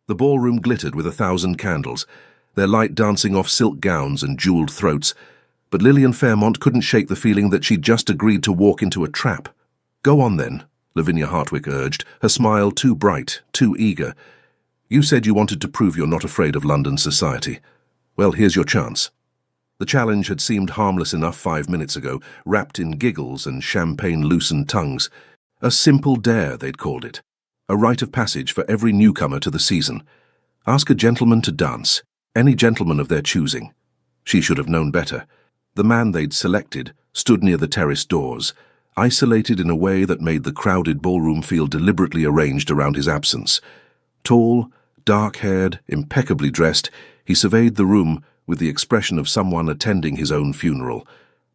The ballroom glittered with 1,000 candles, their light dancing off silk gowns and jeweled throats, but Lillian Fairmont couldn't shake the feeling that she'd just agreed to walk into a trap. "Go on then," Lavinia Hartwick urged, her smile too bright, too eager. "You said you wanted to prove you're not afraid of London society. Well, here's your chance." The challenge had seemed harmless enough 5 minutes ago, wrapped in giggles and champagne-loosened tongues. A simple dare, they'd called it. A rite of passage for every newcomer to the season. Ask a gentleman to dance, any gentleman of their choosing. She should have known better. The man they'd selected stood near the terrace doors, isolated in a way that made the crowded ballroom feel deliberately arranged around his absence. Tall, dark-haired, impeccably dressed, he surveyed the room with the expression of someone attending his own funeral.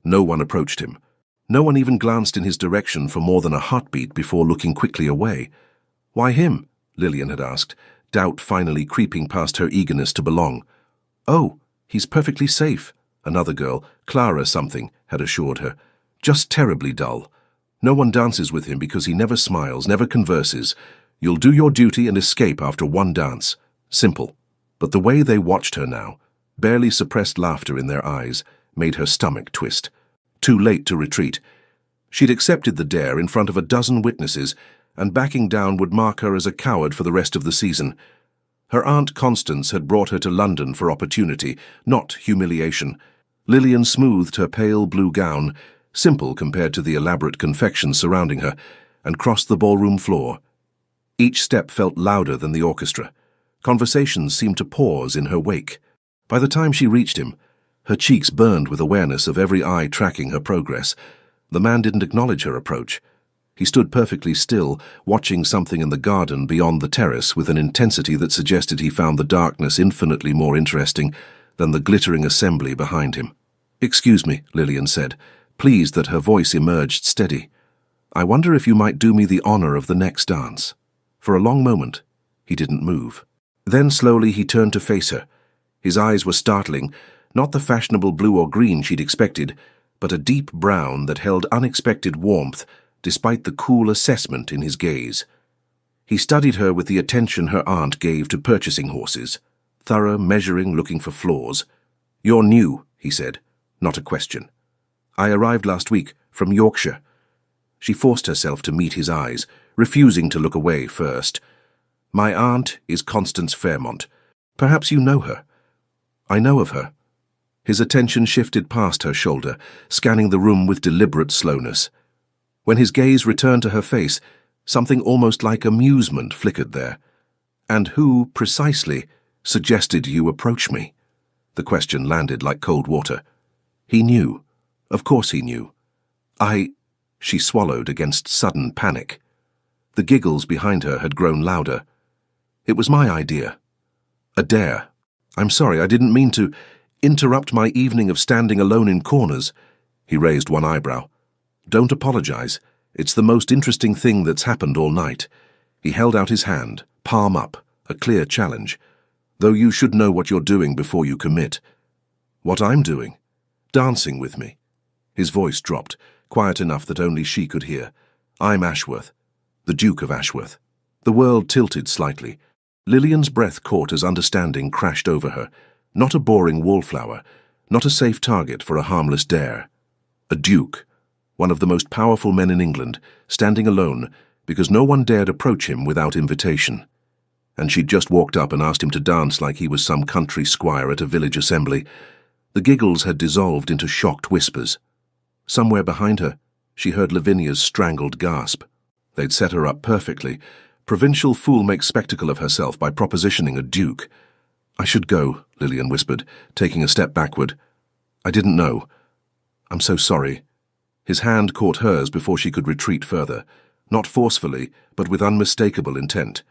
No one approached him. No one even glanced in his direction for more than a heartbeat before looking quickly away. "Why him?" Lillian had asked, doubt finally creeping past her eagerness to belong. "Oh, he's perfectly safe," another girl, Clara something, had assured her. "Just terribly dull. No one dances with him because he never smiles, never converses. You'll do your duty and escape after one dance. Simple." But the way they watched her now, barely suppressed laughter in their eyes, made her stomach twist. Too late to retreat. She'd accepted the dare in front of a dozen witnesses, and backing down would mark her as a coward for the rest of the season. Her Aunt Constance had brought her to London for opportunity, not humiliation. Lillian smoothed her pale blue gown, simple compared to the elaborate confection surrounding her, and crossed the ballroom floor. Each step felt louder than the orchestra. Conversations seemed to pause in her wake. By the time she reached him, her cheeks burned with awareness of every eye tracking her progress. The man didn't acknowledge her approach. He stood perfectly still, watching something in the garden beyond the terrace with an intensity that suggested he found the darkness infinitely more interesting than the glittering assembly behind him. "Excuse me," Lillian said, pleased that her voice emerged steady. "I wonder if you might do me the honor of the next dance." For a long moment, he didn't move. Then slowly he turned to face her. His eyes were startling, not the fashionable blue or green she'd expected, but a deep brown that held unexpected warmth despite the cool assessment in his gaze. He studied her with the attention her aunt gave to purchasing horses, thorough, measuring, looking for flaws. "You're new," he said, not a question. "I arrived last week, from Yorkshire." She forced herself to meet his eyes, refusing to look away first. "My aunt is Constance Fairmont. Perhaps you know her." "I know of her." His attention shifted past her shoulder, scanning the room with deliberate slowness. When his gaze returned to her face, something almost like amusement flickered there. "And who, precisely, suggested you approach me?" The question landed like cold water. He knew. Of course he knew. She swallowed against sudden panic. The giggles behind her had grown louder. "It was my idea. A dare. I'm sorry, I didn't mean to interrupt my evening of standing alone in corners." He raised one eyebrow. "Don't apologize. It's the most interesting thing that's happened all night." He held out his hand, palm up, a clear challenge. "Though you should know what you're doing before you commit." "What I'm doing?" "Dancing with me." His voice dropped, quiet enough that only she could hear. "I'm Ashworth, the Duke of Ashworth." The world tilted slightly. Lillian's breath caught as understanding crashed over her. Not a boring wallflower, not a safe target for a harmless dare. A duke, one of the most powerful men in England, standing alone because no one dared approach him without invitation. And she'd just walked up and asked him to dance like he was some country squire at a village assembly. The giggles had dissolved into shocked whispers. Somewhere behind her, she heard Lavinia's strangled gasp. They'd set her up perfectly. Provincial fool makes spectacle of herself by propositioning a duke. "I should go," Lillian whispered, taking a step backward. "I didn't know. I'm so sorry." His hand caught hers before she could retreat further, not forcefully, but with unmistakable intent.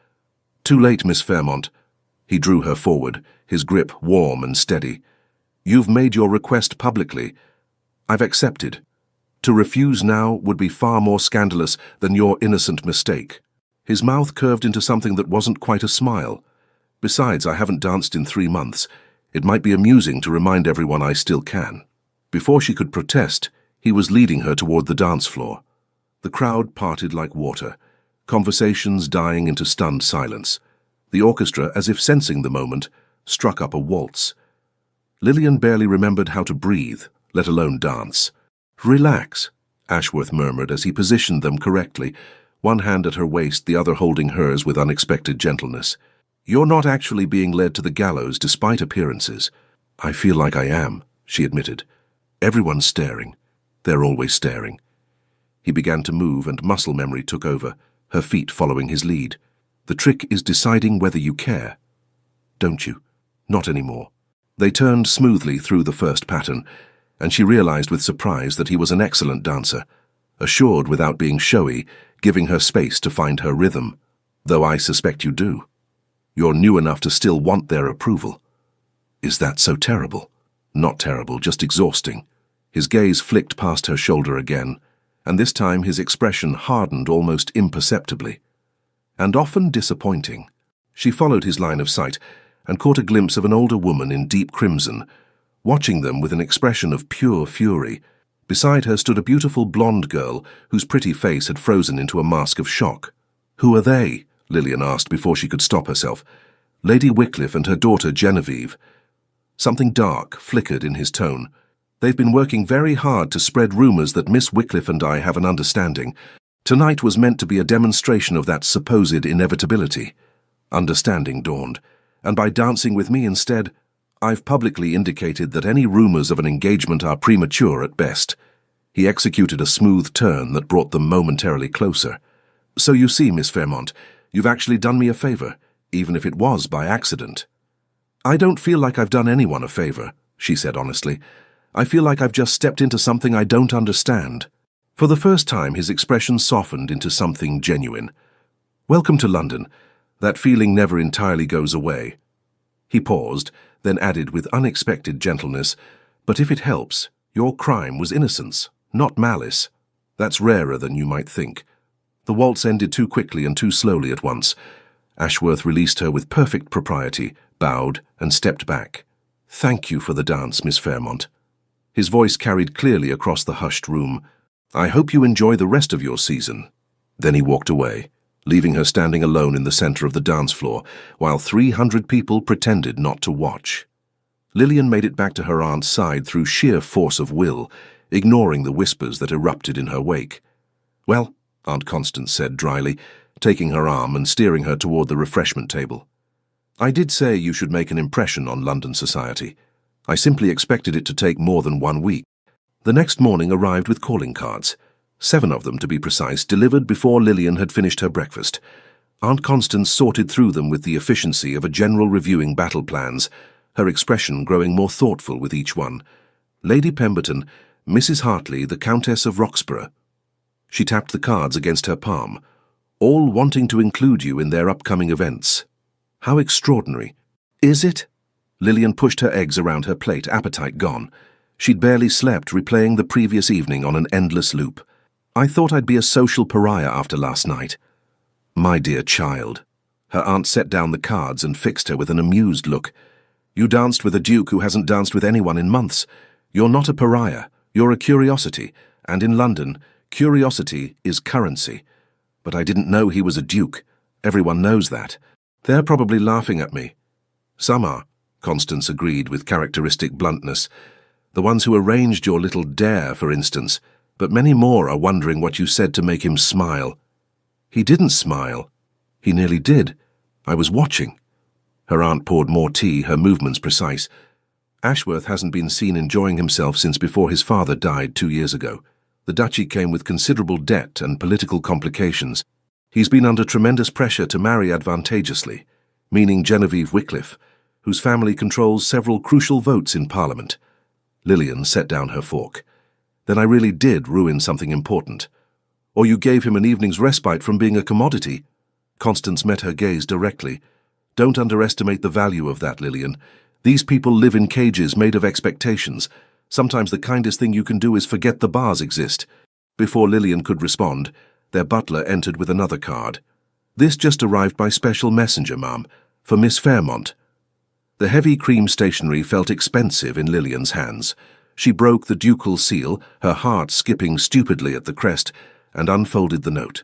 "Too late, Miss Fairmont." He drew her forward, his grip warm and steady. "You've made your request publicly. I've accepted. To refuse now would be far more scandalous than your innocent mistake." His mouth curved into something that wasn't quite a smile. "Besides, I haven't danced in 3 months. It might be amusing to remind everyone I still can." Before she could protest, he was leading her toward the dance floor. The crowd parted like water, conversations dying into stunned silence. The orchestra, as if sensing the moment, struck up a waltz. Lillian barely remembered how to breathe, let alone dance. "Relax," Ashworth murmured as he positioned them correctly, one hand at her waist, the other holding hers with unexpected gentleness. "You're not actually being led to the gallows despite appearances." "I feel like I am," she admitted. "Everyone's staring. They're always staring." He began to move and muscle memory took over, her feet following his lead. "The trick is deciding whether you care. Don't you? Not anymore." They turned smoothly through the first pattern, and she realized with surprise that he was an excellent dancer, assured without being showy, giving her space to find her rhythm. "Though I suspect you do. You're new enough to still want their approval." "Is that so terrible?" "Not terrible, just exhausting." His gaze flicked past her shoulder again, and this time his expression hardened almost imperceptibly. "And often disappointing." She followed his line of sight and caught a glimpse of an older woman in deep crimson, watching them with an expression of pure fury. Beside her stood a beautiful blonde girl whose pretty face had frozen into a mask of shock. "Who are they?" Lillian asked before she could stop herself. "Lady Wycliffe and her daughter Genevieve." Something dark flickered in his tone. "They've been working very hard to spread rumors that Miss Wycliffe and I have an understanding. Tonight was meant to be a demonstration of that supposed inevitability." Understanding dawned, and by dancing with me instead, I've publicly indicated that any rumors of an engagement are premature at best. He executed a smooth turn that brought them momentarily closer. "So you see, Miss Fairmont, you've actually done me a favor, even if it was by accident." "I don't feel like I've done anyone a favor," she said honestly. "I feel like I've just stepped into something I don't understand." For the first time, his expression softened into something genuine. "Welcome to London. That feeling never entirely goes away." He paused, then added with unexpected gentleness, "But if it helps, your crime was innocence, not malice. That's rarer than you might think." The waltz ended too quickly and too slowly at once. Ashworth released her with perfect propriety, bowed, and stepped back. "Thank you for the dance, Miss Fairmont." His voice carried clearly across the hushed room. "I hope you enjoy the rest of your season." Then he walked away, leaving her standing alone in the center of the dance floor, while 300 people pretended not to watch. Lillian made it back to her aunt's side through sheer force of will, ignoring the whispers that erupted in her wake. "Well," Aunt Constance said dryly, taking her arm and steering her toward the refreshment table, "I did say you should make an impression on London society. I simply expected it to take more than 1 week." The next morning arrived with calling cards. 7 of them, to be precise, delivered before Lillian had finished her breakfast. Aunt Constance sorted through them with the efficiency of a general reviewing battle plans, her expression growing more thoughtful with each one. "Lady Pemberton, Mrs. Hartley, the Countess of Roxburgh." She tapped the cards against her palm. "All wanting to include you in their upcoming events." "How extraordinary." "Is it?" Lillian pushed her eggs around her plate, appetite gone. She'd barely slept, replaying the previous evening on an endless loop. "I thought I'd be a social pariah after last night." "My dear child." Her aunt set down the cards and fixed her with an amused look. "You danced with a duke who hasn't danced with anyone in months. You're not a pariah, you're a curiosity, and in London, curiosity is currency. But I didn't know he was a duke. Everyone knows that. They're probably laughing at me." "Some are," Constance agreed with characteristic bluntness. "The ones who arranged your little dare, for instance. But many more are wondering what you said to make him smile." "He didn't smile." "He nearly did. I was watching." Her aunt poured more tea, her movements precise. "Ashworth hasn't been seen enjoying himself since before his father died 2 years ago. The duchy came with considerable debt and political complications. He's been under tremendous pressure to marry advantageously, meaning Genevieve Wycliffe, whose family controls several crucial votes in Parliament." Lillian set down her fork. "Then I really did ruin something important. Or you gave him an evening's respite from being a commodity." Constance met her gaze directly. "Don't underestimate the value of that, Lillian. These people live in cages made of expectations. Sometimes the kindest thing you can do is forget the bars exist." Before Lillian could respond, their butler entered with another card. "This just arrived by special messenger, ma'am, for Miss Fairmont." The heavy cream stationery felt expensive in Lillian's hands. She broke the ducal seal, her heart skipping stupidly at the crest, and unfolded the note.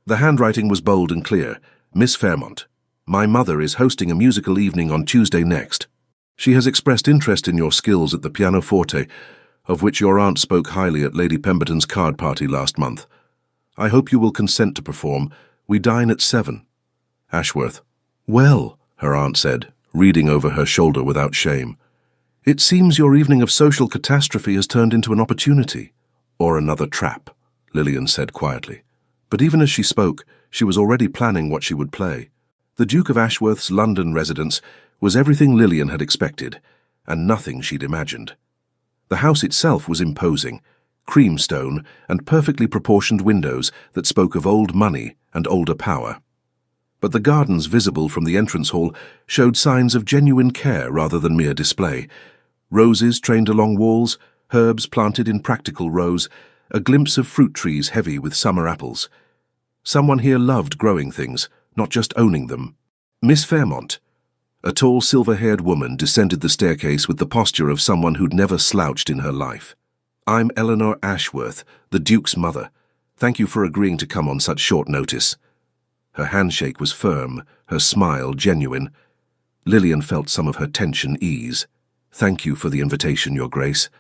The handwriting was bold and clear. "Miss Fairmont." My mother is hosting a musical evening on Tuesday next. She has expressed interest in your skills at the pianoforte, of which your aunt spoke highly at Lady Pemberton's card party last month. I hope you will consent to perform. We dine at 7. Ashworth. Well, her aunt said, reading over her shoulder without shame. It seems your evening of social catastrophe has turned into an opportunity. Or another trap, Lillian said quietly. But even as she spoke, she was already planning what she would play. The Duke of Ashworth's London residence was everything Lillian had expected, and nothing she'd imagined. The house itself was imposing, creamstone and perfectly proportioned windows that spoke of old money and older power. But the gardens visible from the entrance hall showed signs of genuine care rather than mere display. Roses trained along walls, herbs planted in practical rows, a glimpse of fruit trees heavy with summer apples. Someone here loved growing things, not just owning them. Miss Fairmont. A tall, silver-haired woman descended the staircase with the posture of someone who'd never slouched in her life. I'm Eleanor Ashworth, the Duke's mother. Thank you for agreeing to come on such short notice. Her handshake was firm, her smile genuine. Lillian felt some of her tension ease. Thank you for the invitation, Your Grace.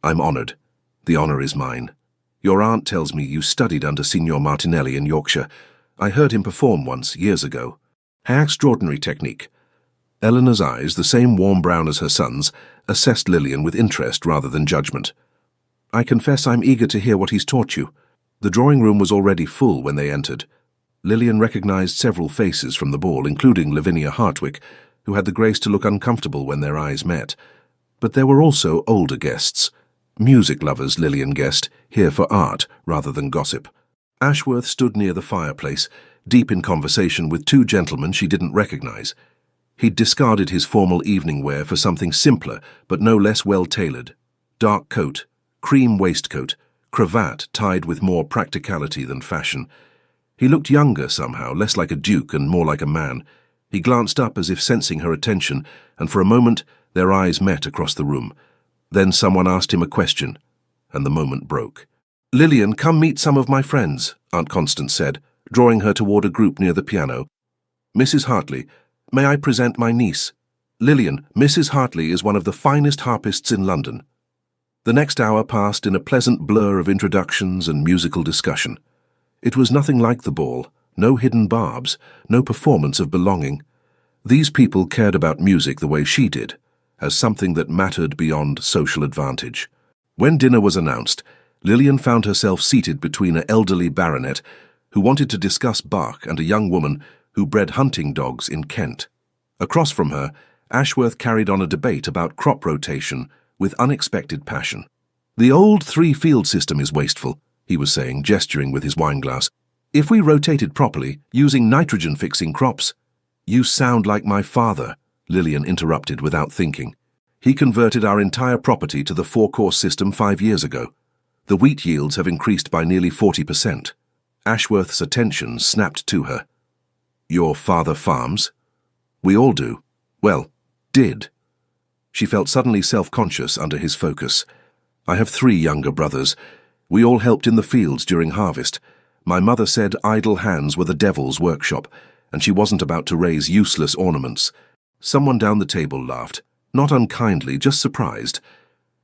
I'm honored. The honor is mine. Your aunt tells me you studied under Signor Martinelli in Yorkshire. I heard him perform once, years ago. How extraordinary technique. Eleanor's eyes, the same warm brown as her son's, assessed Lillian with interest rather than judgment. I confess I'm eager to hear what he's taught you. The drawing room was already full when they entered. Lillian recognized several faces from the ball, including Lavinia Hartwick, who had the grace to look uncomfortable when their eyes met. But there were also older guests. Music lovers, Lillian guessed, here for art rather than gossip. Ashworth stood near the fireplace, deep in conversation with two gentlemen she didn't recognize. He'd discarded his formal evening wear for something simpler, but no less well-tailored. Dark coat, cream waistcoat, cravat tied with more practicality than fashion. He looked younger somehow, less like a duke and more like a man. He glanced up as if sensing her attention, and for a moment their eyes met across the room. Then someone asked him a question, and the moment broke. Lillian, come meet some of my friends, Aunt Constance said, drawing her toward a group near the piano. Mrs. Hartley, may I present my niece? Lillian, Mrs. Hartley is one of the finest harpists in London. The next hour passed in a pleasant blur of introductions and musical discussion. It was nothing like the ball, no hidden barbs, no performance of belonging. These people cared about music the way she did, as something that mattered beyond social advantage. When dinner was announced, Lillian found herself seated between an elderly baronet who wanted to discuss Bach and a young woman who bred hunting dogs in Kent. Across from her, Ashworth carried on a debate about crop rotation with unexpected passion. The old three-field system is wasteful, he was saying, gesturing with his wineglass. If we rotated properly, using nitrogen-fixing crops— You sound like my father, Lillian interrupted without thinking. He converted our entire property to the four-course system 5 years ago. The wheat yields have increased by nearly 40%. Ashworth's attention snapped to her. Your father farms? We all do. Well, did. She felt suddenly self-conscious under his focus. I have 3 younger brothers. We all helped in the fields during harvest. My mother said idle hands were the devil's workshop, and she wasn't about to raise useless ornaments. Someone down the table laughed, not unkindly, just surprised.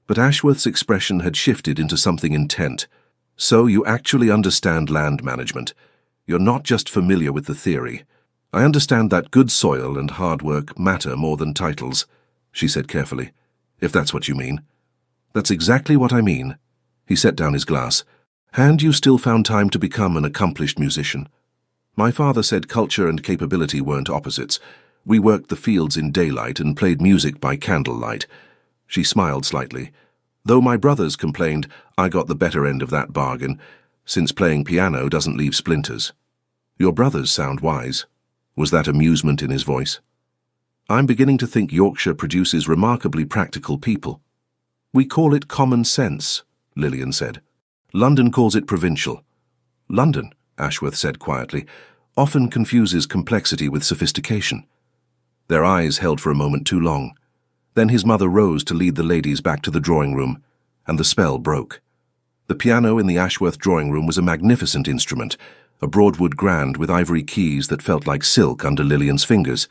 But Ashworth's expression had shifted into something intent. So you actually understand land management. You're not just familiar with the theory. I understand that good soil and hard work matter more than titles, she said carefully, if that's what you mean. That's exactly what I mean. He set down his glass. And you still found time to become an accomplished musician. My father said culture and capability weren't opposites. We worked the fields in daylight and played music by candlelight. She smiled slightly. Though my brothers complained, I got the better end of that bargain, since playing piano doesn't leave splinters. Your brothers sound wise. Was that amusement in his voice? I'm beginning to think Yorkshire produces remarkably practical people. We call it common sense, Lillian said. London calls it provincial. London, Ashworth said quietly, often confuses complexity with sophistication. Their eyes held for a moment too long. Then his mother rose to lead the ladies back to the drawing room, and the spell broke. The piano in the Ashworth drawing room was a magnificent instrument, a Broadwood Grand with ivory keys that felt like silk under Lillian's fingers.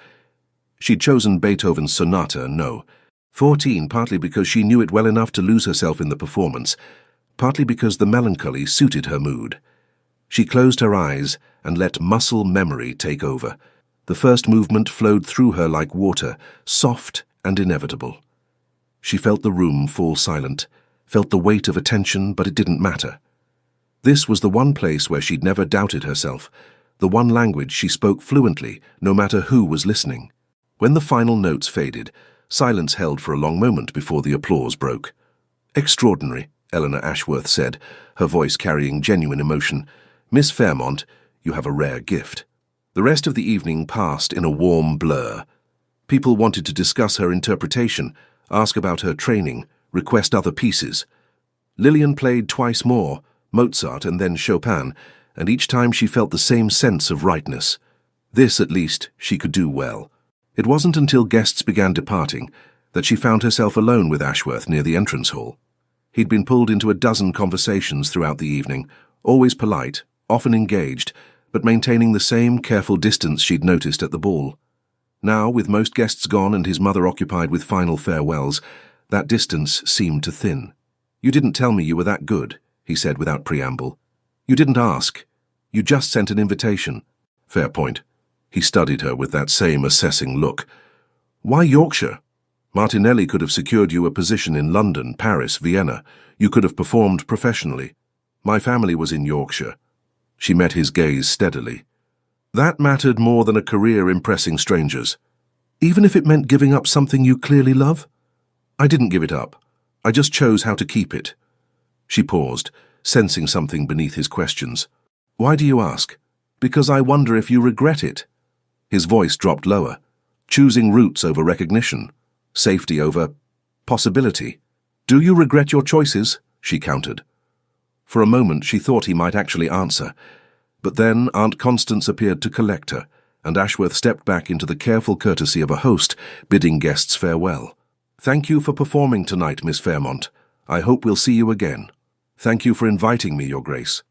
She'd chosen Beethoven's Sonata No. 14 partly because she knew it well enough to lose herself in the performance, partly because the melancholy suited her mood. She closed her eyes and let muscle memory take over. The first movement flowed through her like water, soft and inevitable. She felt the room fall silent, felt the weight of attention, but it didn't matter. This was the one place where she'd never doubted herself, the one language she spoke fluently, no matter who was listening. When the final notes faded, silence held for a long moment before the applause broke. "Extraordinary," Eleanor Ashworth said, her voice carrying genuine emotion. "Miss Fairmont, you have a rare gift." The rest of the evening passed in a warm blur. People wanted to discuss her interpretation, ask about her training, request other pieces. Lillian played twice more, Mozart and then Chopin, and each time she felt the same sense of rightness. This, at least, she could do well. It wasn't until guests began departing that she found herself alone with Ashworth near the entrance hall. He'd been pulled into a dozen conversations throughout the evening, always polite, often engaged, but maintaining the same careful distance she'd noticed at the ball. Now, with most guests gone and his mother occupied with final farewells, that distance seemed to thin. "You didn't tell me you were that good," he said without preamble. "You didn't ask. You just sent an invitation." "Fair point." He studied her with that same assessing look. "Why Yorkshire? Martinelli could have secured you a position in London, Paris, Vienna. You could have performed professionally. My family was in Yorkshire." She met his gaze steadily. "That mattered more than a career impressing strangers. Even if it meant giving up something you clearly love?" "I didn't give it up. I just chose how to keep it." She paused, sensing something beneath his questions. "Why do you ask?" "Because I wonder if you regret it." His voice dropped lower. "Choosing roots over recognition. Safety over possibility. Do you regret your choices?" she countered. For a moment she thought he might actually answer, but then Aunt Constance appeared to collect her, and Ashworth stepped back into the careful courtesy of a host, bidding guests farewell. "Thank you for performing tonight, Miss Fairmont. I hope we'll see you again. Thank you for inviting me, Your Grace."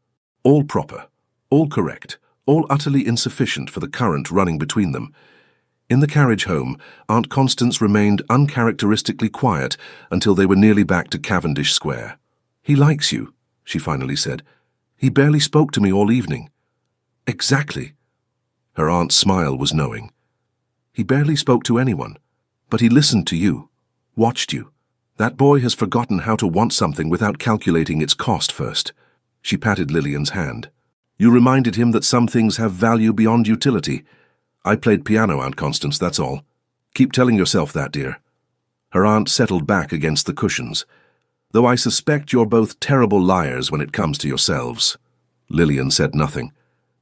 All proper, all correct, all utterly insufficient for the current running between them. In the carriage home, Aunt Constance remained uncharacteristically quiet until they were nearly back to Cavendish Square. "He likes you," she finally said. "He barely spoke to me all evening." "Exactly." Her aunt's smile was knowing. "He barely spoke to anyone, but he listened to you, watched you. That boy has forgotten how to want something without calculating its cost first." She patted Lillian's hand. "You reminded him that some things have value beyond utility. I played piano, Aunt Constance, that's all. Keep telling yourself that, dear." Her aunt settled back against the cushions. "Though I suspect you're both terrible liars when it comes to yourselves." Lillian said nothing,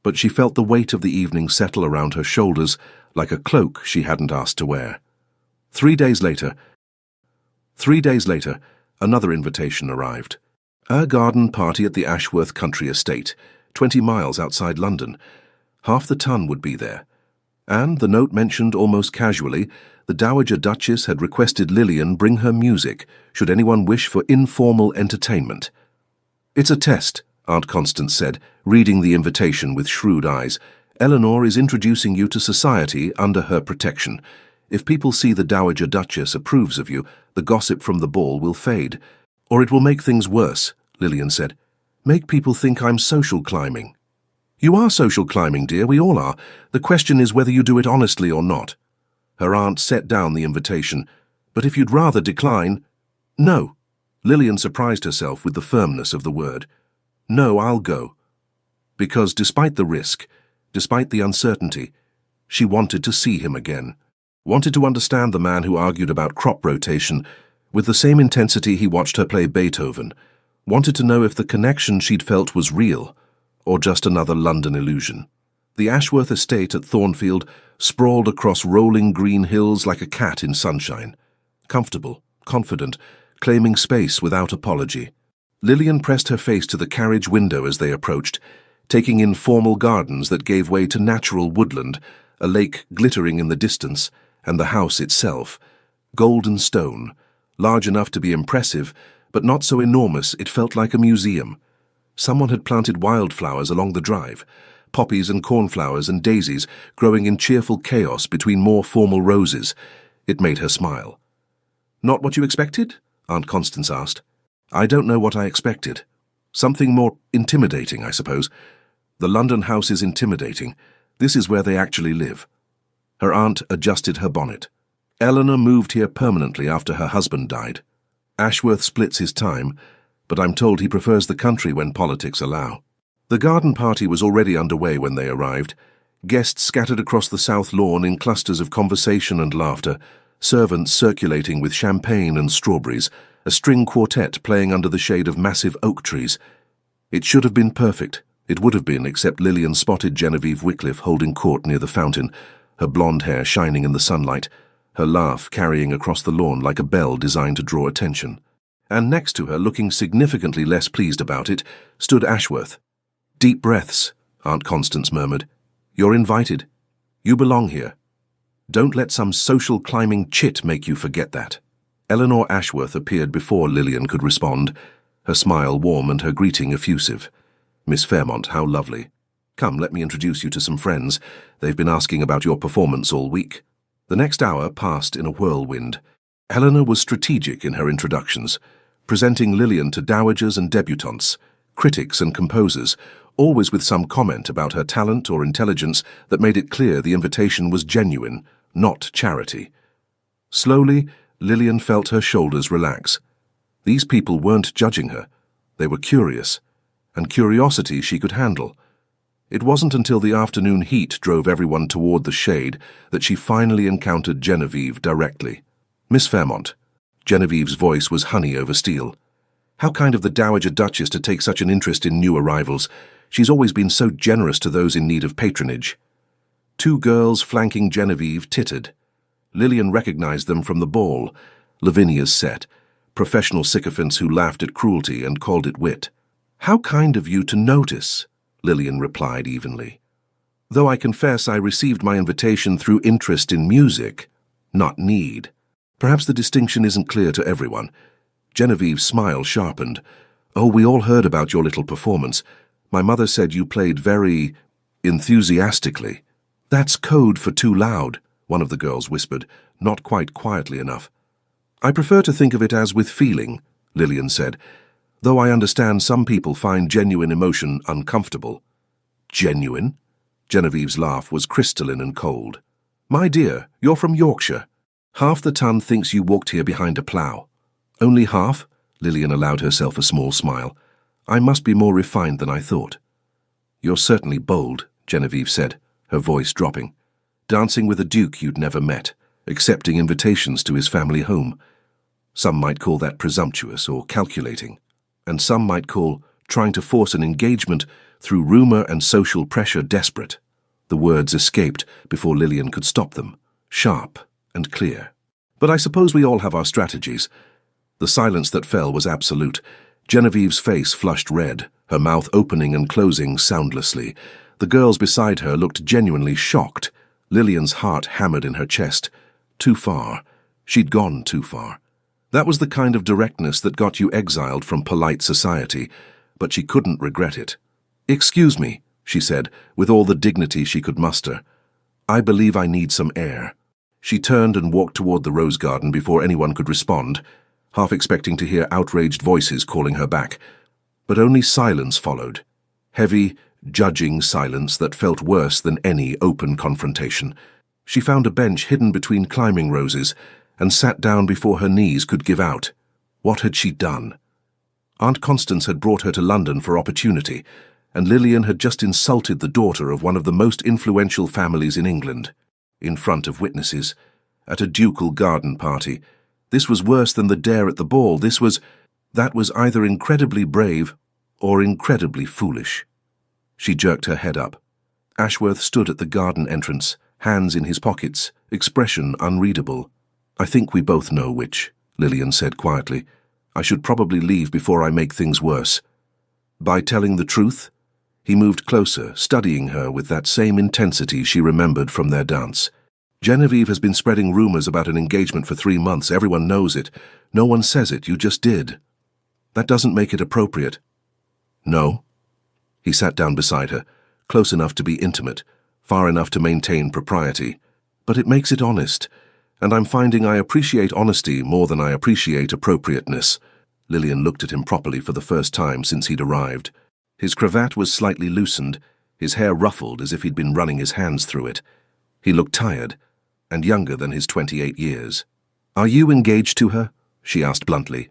but she felt the weight of the evening settle around her shoulders like a cloak she hadn't asked to wear. 3 days later, another invitation arrived. A garden party at the Ashworth Country Estate, 20 miles outside London. Half the ton would be there. And, the note mentioned almost casually, the Dowager Duchess had requested Lillian bring her music, should anyone wish for informal entertainment. "It's a test," Aunt Constance said, reading the invitation with shrewd eyes. "Eleanor is introducing you to society under her protection. If people see the Dowager Duchess approves of you, the gossip from the ball will fade. Or it will make things worse," Lillian said. "Make people think I'm social climbing." "You are social climbing, dear, we all are. The question is whether you do it honestly or not." Her aunt set down the invitation. "But if you'd rather decline—" "No." Lillian surprised herself with the firmness of the word. "No, I'll go." Because despite the risk, despite the uncertainty, she wanted to see him again. Wanted to understand the man who argued about crop rotation with the same intensity he watched her play Beethoven. Wanted to know if the connection she'd felt was real, or just another London illusion. The Ashworth estate at Thornfield sprawled across rolling green hills like a cat in sunshine. Comfortable, confident, claiming space without apology. Lillian pressed her face to the carriage window as they approached, taking in formal gardens that gave way to natural woodland, a lake glittering in the distance, and the house itself. Golden stone, large enough to be impressive, but not so enormous it felt like a museum. Someone had planted wildflowers along the drive, poppies and cornflowers and daisies growing in cheerful chaos between more formal roses. It made her smile. "Not what you expected?" Aunt Constance asked. "I don't know what I expected. Something more intimidating, I suppose. The London house is intimidating. This is where they actually live." Her aunt adjusted her bonnet. "Eleanor moved here permanently after her husband died. Ashworth splits his time, but I'm told he prefers the country when politics allow." The garden party was already underway when they arrived. Guests scattered across the south lawn in clusters of conversation and laughter, servants circulating with champagne and strawberries, a string quartet playing under the shade of massive oak trees. It should have been perfect. It would have been, except Lillian spotted Genevieve Wycliffe holding court near the fountain, her blonde hair shining in the sunlight, her laugh carrying across the lawn like a bell designed to draw attention. And next to her, looking significantly less pleased about it, stood Ashworth. "Deep breaths," Aunt Constance murmured. "You're invited. You belong here. Don't let some social climbing chit make you forget that." Eleanor Ashworth appeared before Lillian could respond, her smile warm and her greeting effusive. "Miss Fairmont, how lovely. Come, let me introduce you to some friends. They've been asking about your performance all week." The next hour passed in a whirlwind. Eleanor was strategic in her introductions, presenting Lillian to dowagers and debutantes, critics and composers, always with some comment about her talent or intelligence that made it clear the invitation was genuine, not charity. Slowly, Lillian felt her shoulders relax. These people weren't judging her. They were curious, and curiosity she could handle. It wasn't until the afternoon heat drove everyone toward the shade that she finally encountered Genevieve directly. "Miss Fairmont." Genevieve's voice was honey over steel. "How kind of the Dowager Duchess to take such an interest in new arrivals. She's always been so generous to those in need of patronage." Two girls flanking Genevieve tittered. Lillian recognized them from the ball, Lavinia's set, professional sycophants who laughed at cruelty and called it wit. "How kind of you to notice," Lillian replied evenly. "Though I confess I received my invitation through interest in music, not need. Perhaps the distinction isn't clear to everyone." Genevieve's smile sharpened. "Oh, we all heard about your little performance. My mother said you played very enthusiastically." "That's code for too loud," one of the girls whispered, not quite quietly enough. "I prefer to think of it as with feeling," Lillian said, "though I understand some people find genuine emotion uncomfortable." "Genuine?" Genevieve's laugh was crystalline and cold. "My dear, you're from Yorkshire. Half the ton thinks you walked here behind a plough." "Only half?" Lillian allowed herself a small smile. "I must be more refined than I thought." "You're certainly bold," Genevieve said, her voice dropping. "Dancing with a duke you'd never met, accepting invitations to his family home. Some might call that presumptuous or calculating, and some might call trying to force an engagement through rumor and social pressure desperate." The words escaped before Lillian could stop them, sharp and clear. "But I suppose we all have our strategies." The silence that fell was absolute. Genevieve's face flushed red, her mouth opening and closing soundlessly. The girls beside her looked genuinely shocked. Lillian's heart hammered in her chest. Too far. She'd gone too far. That was the kind of directness that got you exiled from polite society, but she couldn't regret it. "Excuse me," she said, with all the dignity she could muster. "I believe I need some air." She turned and walked toward the rose garden before anyone could respond, half expecting to hear outraged voices calling her back. But only silence followed. Heavy, judging silence that felt worse than any open confrontation. She found a bench hidden between climbing roses and sat down before her knees could give out. What had she done? Aunt Constance had brought her to London for opportunity, and Lillian had just insulted the daughter of one of the most influential families in England. In front of witnesses, at a ducal garden party. This was worse than the dare at the ball. That was either incredibly brave or incredibly foolish. She jerked her head up. Ashworth stood at the garden entrance, hands in his pockets, expression unreadable. "I think we both know which," Lillian said quietly. "I should probably leave before I make things worse." "By telling the truth?" He moved closer, studying her with that same intensity she remembered from their dance. "Genevieve has been spreading rumors about an engagement for 3 months. Everyone knows it. No one says it. You just did. That doesn't make it appropriate." "No." He sat down beside her, close enough to be intimate, far enough to maintain propriety. But it makes it honest, and I'm finding I appreciate honesty more than I appreciate appropriateness. Lillian looked at him properly for the first time since he'd arrived. His cravat was slightly loosened, his hair ruffled as if he'd been running his hands through it. He looked tired, and younger than his 28 years. "Are you engaged to her?" she asked bluntly.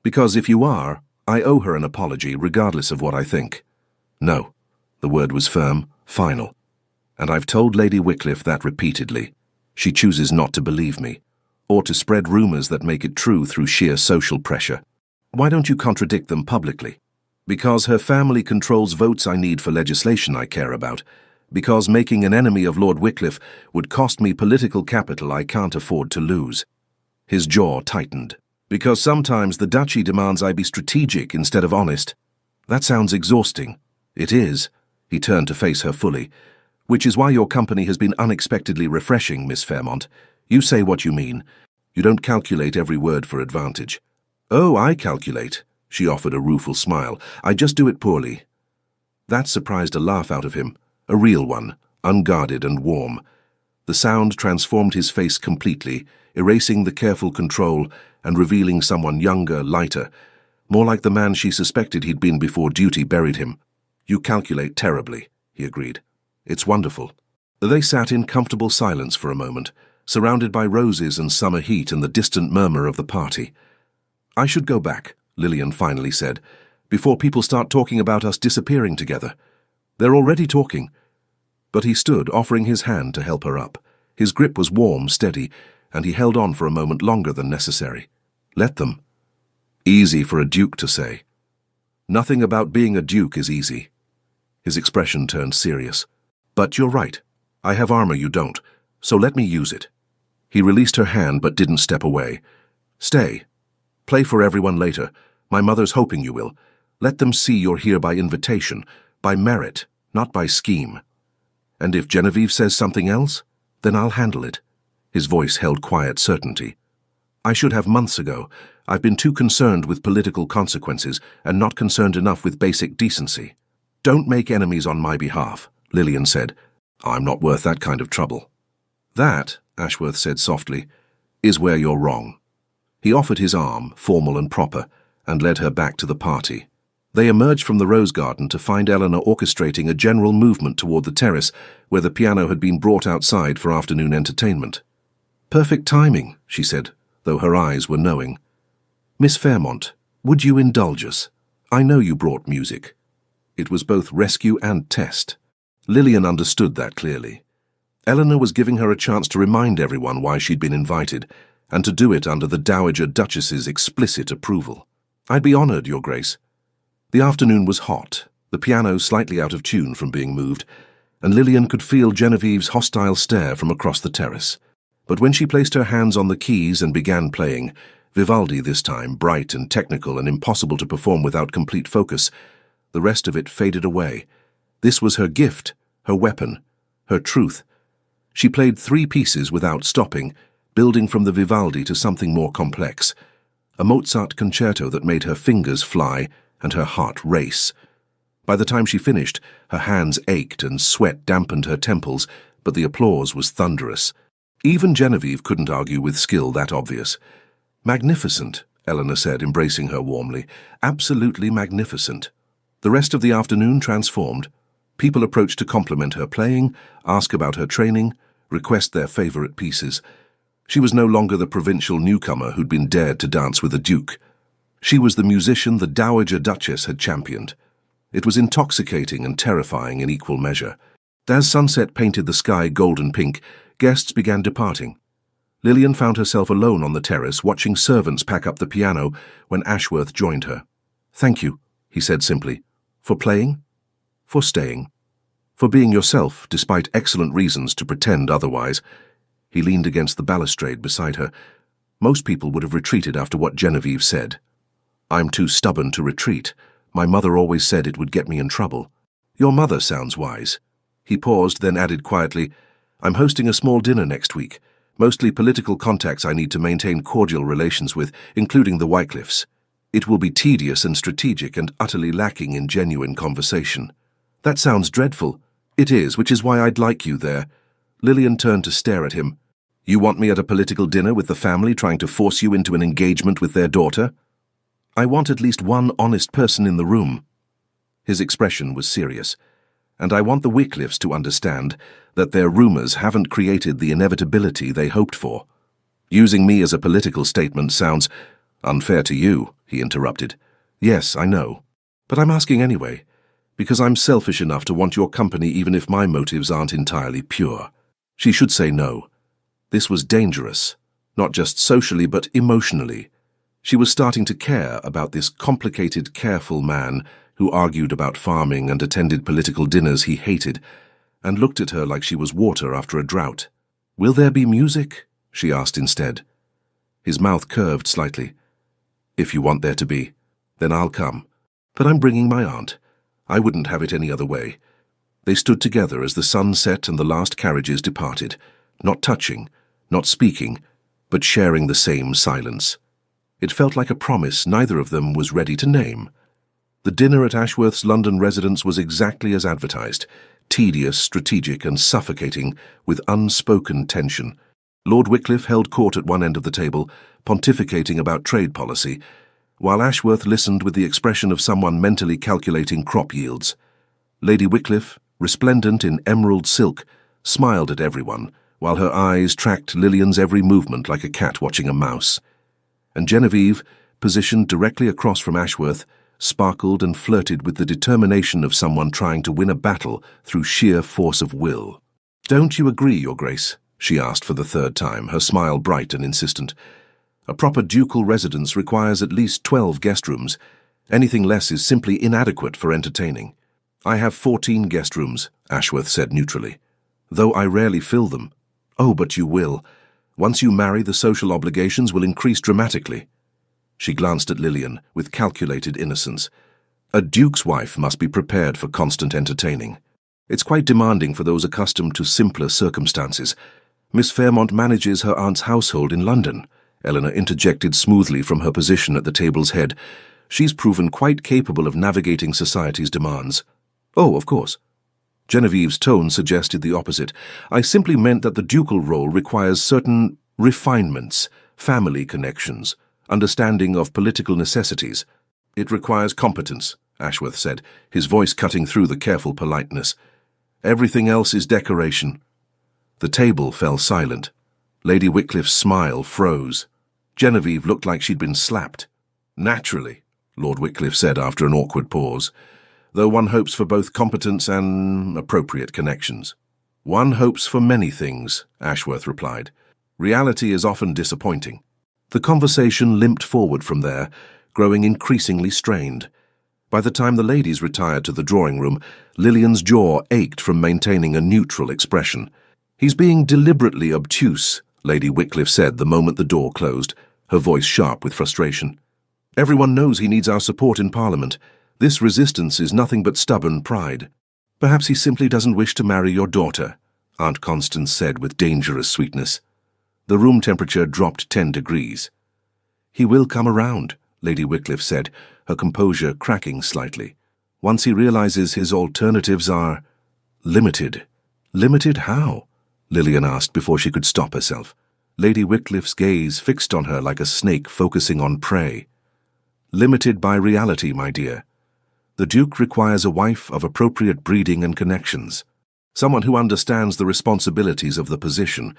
"Because if you are, I owe her an apology regardless of what I think." "No." The word was firm, final. "And I've told Lady Wycliffe that repeatedly. She chooses not to believe me, or to spread rumors that make it true through sheer social pressure. Why don't you contradict them publicly?" "Because her family controls votes I need for legislation I care about. Because making an enemy of Lord Wycliffe would cost me political capital I can't afford to lose." His jaw tightened. "Because sometimes the duchy demands I be strategic instead of honest." "That sounds exhausting." "It is." He turned to face her fully. "Which is why your company has been unexpectedly refreshing, Miss Fairmont. You say what you mean. You don't calculate every word for advantage." "Oh, I calculate." She offered a rueful smile. "I just do it poorly." That surprised a laugh out of him, a real one, unguarded and warm. The sound transformed his face completely, erasing the careful control and revealing someone younger, lighter, more like the man she suspected he'd been before duty buried him. "You calculate terribly," he agreed. "It's wonderful." They sat in comfortable silence for a moment, surrounded by roses and summer heat and the distant murmur of the party. "I should go back," Lillian finally said, "before people start talking about us disappearing together. They're already talking." But he stood, offering his hand to help her up. His grip was warm, steady, and he held on for a moment longer than necessary. "Let them." Easy for a duke to say. "Nothing about being a duke is easy." His expression turned serious. "But you're right. I have armor you don't, so let me use it." He released her hand but didn't step away. "Stay. Play for everyone later. My mother's hoping you will. Let them see you're here by invitation, by merit, not by scheme. And if Genevieve says something else, then I'll handle it." His voice held quiet certainty. "I should have months ago. I've been too concerned with political consequences and not concerned enough with basic decency." "Don't make enemies on my behalf," Lillian said. "I'm not worth that kind of trouble." "That," Ashworth said softly, "is where you're wrong." He offered his arm, formal and proper, and led her back to the party. They emerged from the rose garden to find Eleanor orchestrating a general movement toward the terrace where the piano had been brought outside for afternoon entertainment. "Perfect timing," she said, though her eyes were knowing. "Miss Fairmont, would you indulge us? I know you brought music." It was both rescue and test. Lillian understood that clearly. Eleanor was giving her a chance to remind everyone why she'd been invited, and to do it under the Dowager Duchess's explicit approval. "I'd be honored, Your Grace." The afternoon was hot, the piano slightly out of tune from being moved, and Lillian could feel Genevieve's hostile stare from across the terrace. But when she placed her hands on the keys and began playing, Vivaldi this time, bright and technical and impossible to perform without complete focus, the rest of it faded away. This was her gift, her weapon, her truth. She played 3 pieces without stopping, building from the Vivaldi to something more complex. A Mozart concerto that made her fingers fly and her heart race. By the time she finished, her hands ached and sweat dampened her temples, but the applause was thunderous. Even Genevieve couldn't argue with skill that obvious. "Magnificent," Eleanor said, embracing her warmly. "Absolutely magnificent." The rest of the afternoon transformed. People approached to compliment her playing, ask about her training, request their favorite pieces. She was no longer the provincial newcomer who'd been dared to dance with a duke. She was the musician the Dowager Duchess had championed. It was intoxicating and terrifying in equal measure. As sunset painted the sky golden pink, guests began departing. Lillian found herself alone on the terrace, watching servants pack up the piano when Ashworth joined her. "Thank you," he said simply. "For playing? For staying. For being yourself, despite excellent reasons to pretend otherwise." He leaned against the balustrade beside her. Most people would have retreated after what Genevieve said. "I'm too stubborn to retreat. My mother always said it would get me in trouble." "Your mother sounds wise." He paused, then added quietly, "I'm hosting a small dinner next week. Mostly political contacts I need to maintain cordial relations with, including the Wycliffes. It will be tedious and strategic and utterly lacking in genuine conversation." "That sounds dreadful." It is, which is why I'd like you there. Lillian turned to stare at him. You want me at a political dinner with the family trying to force you into an engagement with their daughter? I want at least one honest person in the room. His expression was serious. And I want the Wycliffes to understand that their rumours haven't created the inevitability they hoped for. Using me as a political statement sounds unfair to you, he interrupted. Yes, I know. But I'm asking anyway, because I'm selfish enough to want your company even if my motives aren't entirely pure. She should say no. This was dangerous, not just socially but emotionally. She was starting to care about this complicated, careful man who argued about farming and attended political dinners he hated, and looked at her like she was water after a drought. Will there be music? She asked instead. His mouth curved slightly. If you want there to be, then I'll come. But I'm bringing my aunt. I wouldn't have it any other way. They stood together as the sun set and the last carriages departed, not touching, not speaking, but sharing the same silence. It felt like a promise neither of them was ready to name. The dinner at Ashworth's London residence was exactly as advertised, tedious, strategic, and suffocating, with unspoken tension. Lord Wycliffe held court at one end of the table, pontificating about trade policy, while Ashworth listened with the expression of someone mentally calculating crop yields. Lady Wycliffe, resplendent in emerald silk, smiled at everyone, while her eyes tracked Lillian's every movement like a cat watching a mouse. And Genevieve, positioned directly across from Ashworth, sparkled and flirted with the determination of someone trying to win a battle through sheer force of will. "Don't you agree, Your Grace?" she asked for the third time, her smile bright and insistent. "A proper ducal residence requires at least 12 guest rooms. Anything less is simply inadequate for entertaining." "I have 14 guest rooms," Ashworth said neutrally, "though I rarely fill them." "Oh, but you will. Once you marry, the social obligations will increase dramatically." She glanced at Lillian with calculated innocence. "A duke's wife must be prepared for constant entertaining. It's quite demanding for those accustomed to simpler circumstances. Miss Fairmont manages her aunt's household in London," Eleanor interjected smoothly from her position at the table's head. "She's proven quite capable of navigating society's demands." "Oh, of course." Genevieve's tone suggested the opposite. "I simply meant that the ducal role requires certain refinements, family connections, understanding of political necessities." "It requires competence," Ashworth said, his voice cutting through the careful politeness. "Everything else is decoration." The table fell silent. Lady Wycliffe's smile froze. Genevieve looked like she'd been slapped. "Naturally," Lord Wycliffe said after an awkward pause, "though one hopes for both competence and appropriate connections." "One hopes for many things," Ashworth replied. "Reality is often disappointing." The conversation limped forward from there, growing increasingly strained. By the time the ladies retired to the drawing room, Lillian's jaw ached from maintaining a neutral expression. "He's being deliberately obtuse," Lady Wycliffe said the moment the door closed, her voice sharp with frustration. "Everyone knows he needs our support in Parliament. This resistance is nothing but stubborn pride." "Perhaps he simply doesn't wish to marry your daughter," Aunt Constance said with dangerous sweetness. The room temperature dropped 10 degrees. "He will come around," Lady Wycliffe said, her composure cracking slightly. "Once he realizes his alternatives are limited." "Limited how?" Lillian asked before she could stop herself. Lady Wycliffe's gaze fixed on her like a snake focusing on prey. "Limited by reality, my dear. The Duke requires a wife of appropriate breeding and connections. Someone who understands the responsibilities of the position,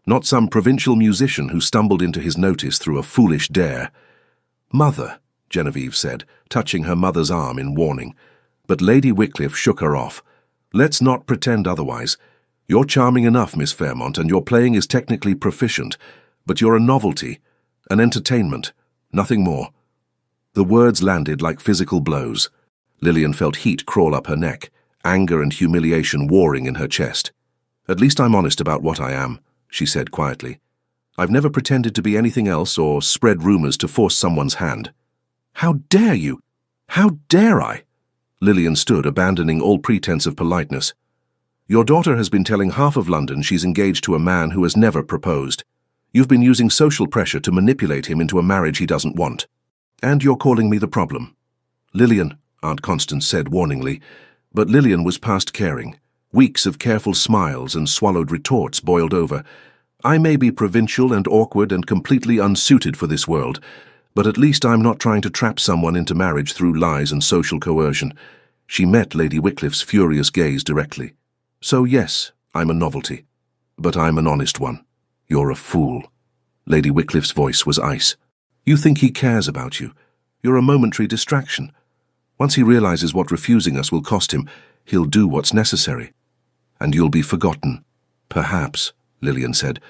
not some provincial musician who stumbled into his notice through a foolish dare." "Mother," Genevieve said, touching her mother's arm in warning. But Lady Wycliffe shook her off. "Let's not pretend otherwise. You're charming enough, Miss Fairmont, and your playing is technically proficient, but you're a novelty, an entertainment, nothing more." The words landed like physical blows. Lillian felt heat crawl up her neck, anger and humiliation warring in her chest. "At least I'm honest about what I am," she said quietly. "I've never pretended to be anything else or spread rumors to force someone's hand." "How dare you? How dare I?" Lillian stood, abandoning all pretense of politeness. "Your daughter has been telling half of London she's engaged to a man who has never proposed. You've been using social pressure to manipulate him into a marriage he doesn't want. And you're calling me the problem." "Lillian," Aunt Constance said warningly, but Lillian was past caring. Weeks of careful smiles and swallowed retorts boiled over. I may be provincial and awkward and completely unsuited for this world, but at least I'm not trying to trap someone into marriage through lies and social coercion. She met Lady Wycliffe's furious gaze directly. So yes, I'm a novelty. But I'm an honest one. You're a fool. Lady Wycliffe's voice was ice. You think he cares about you. You're a momentary distraction. Once he realizes what refusing us will cost him, he'll do what's necessary. And you'll be forgotten. Perhaps, Lillian said,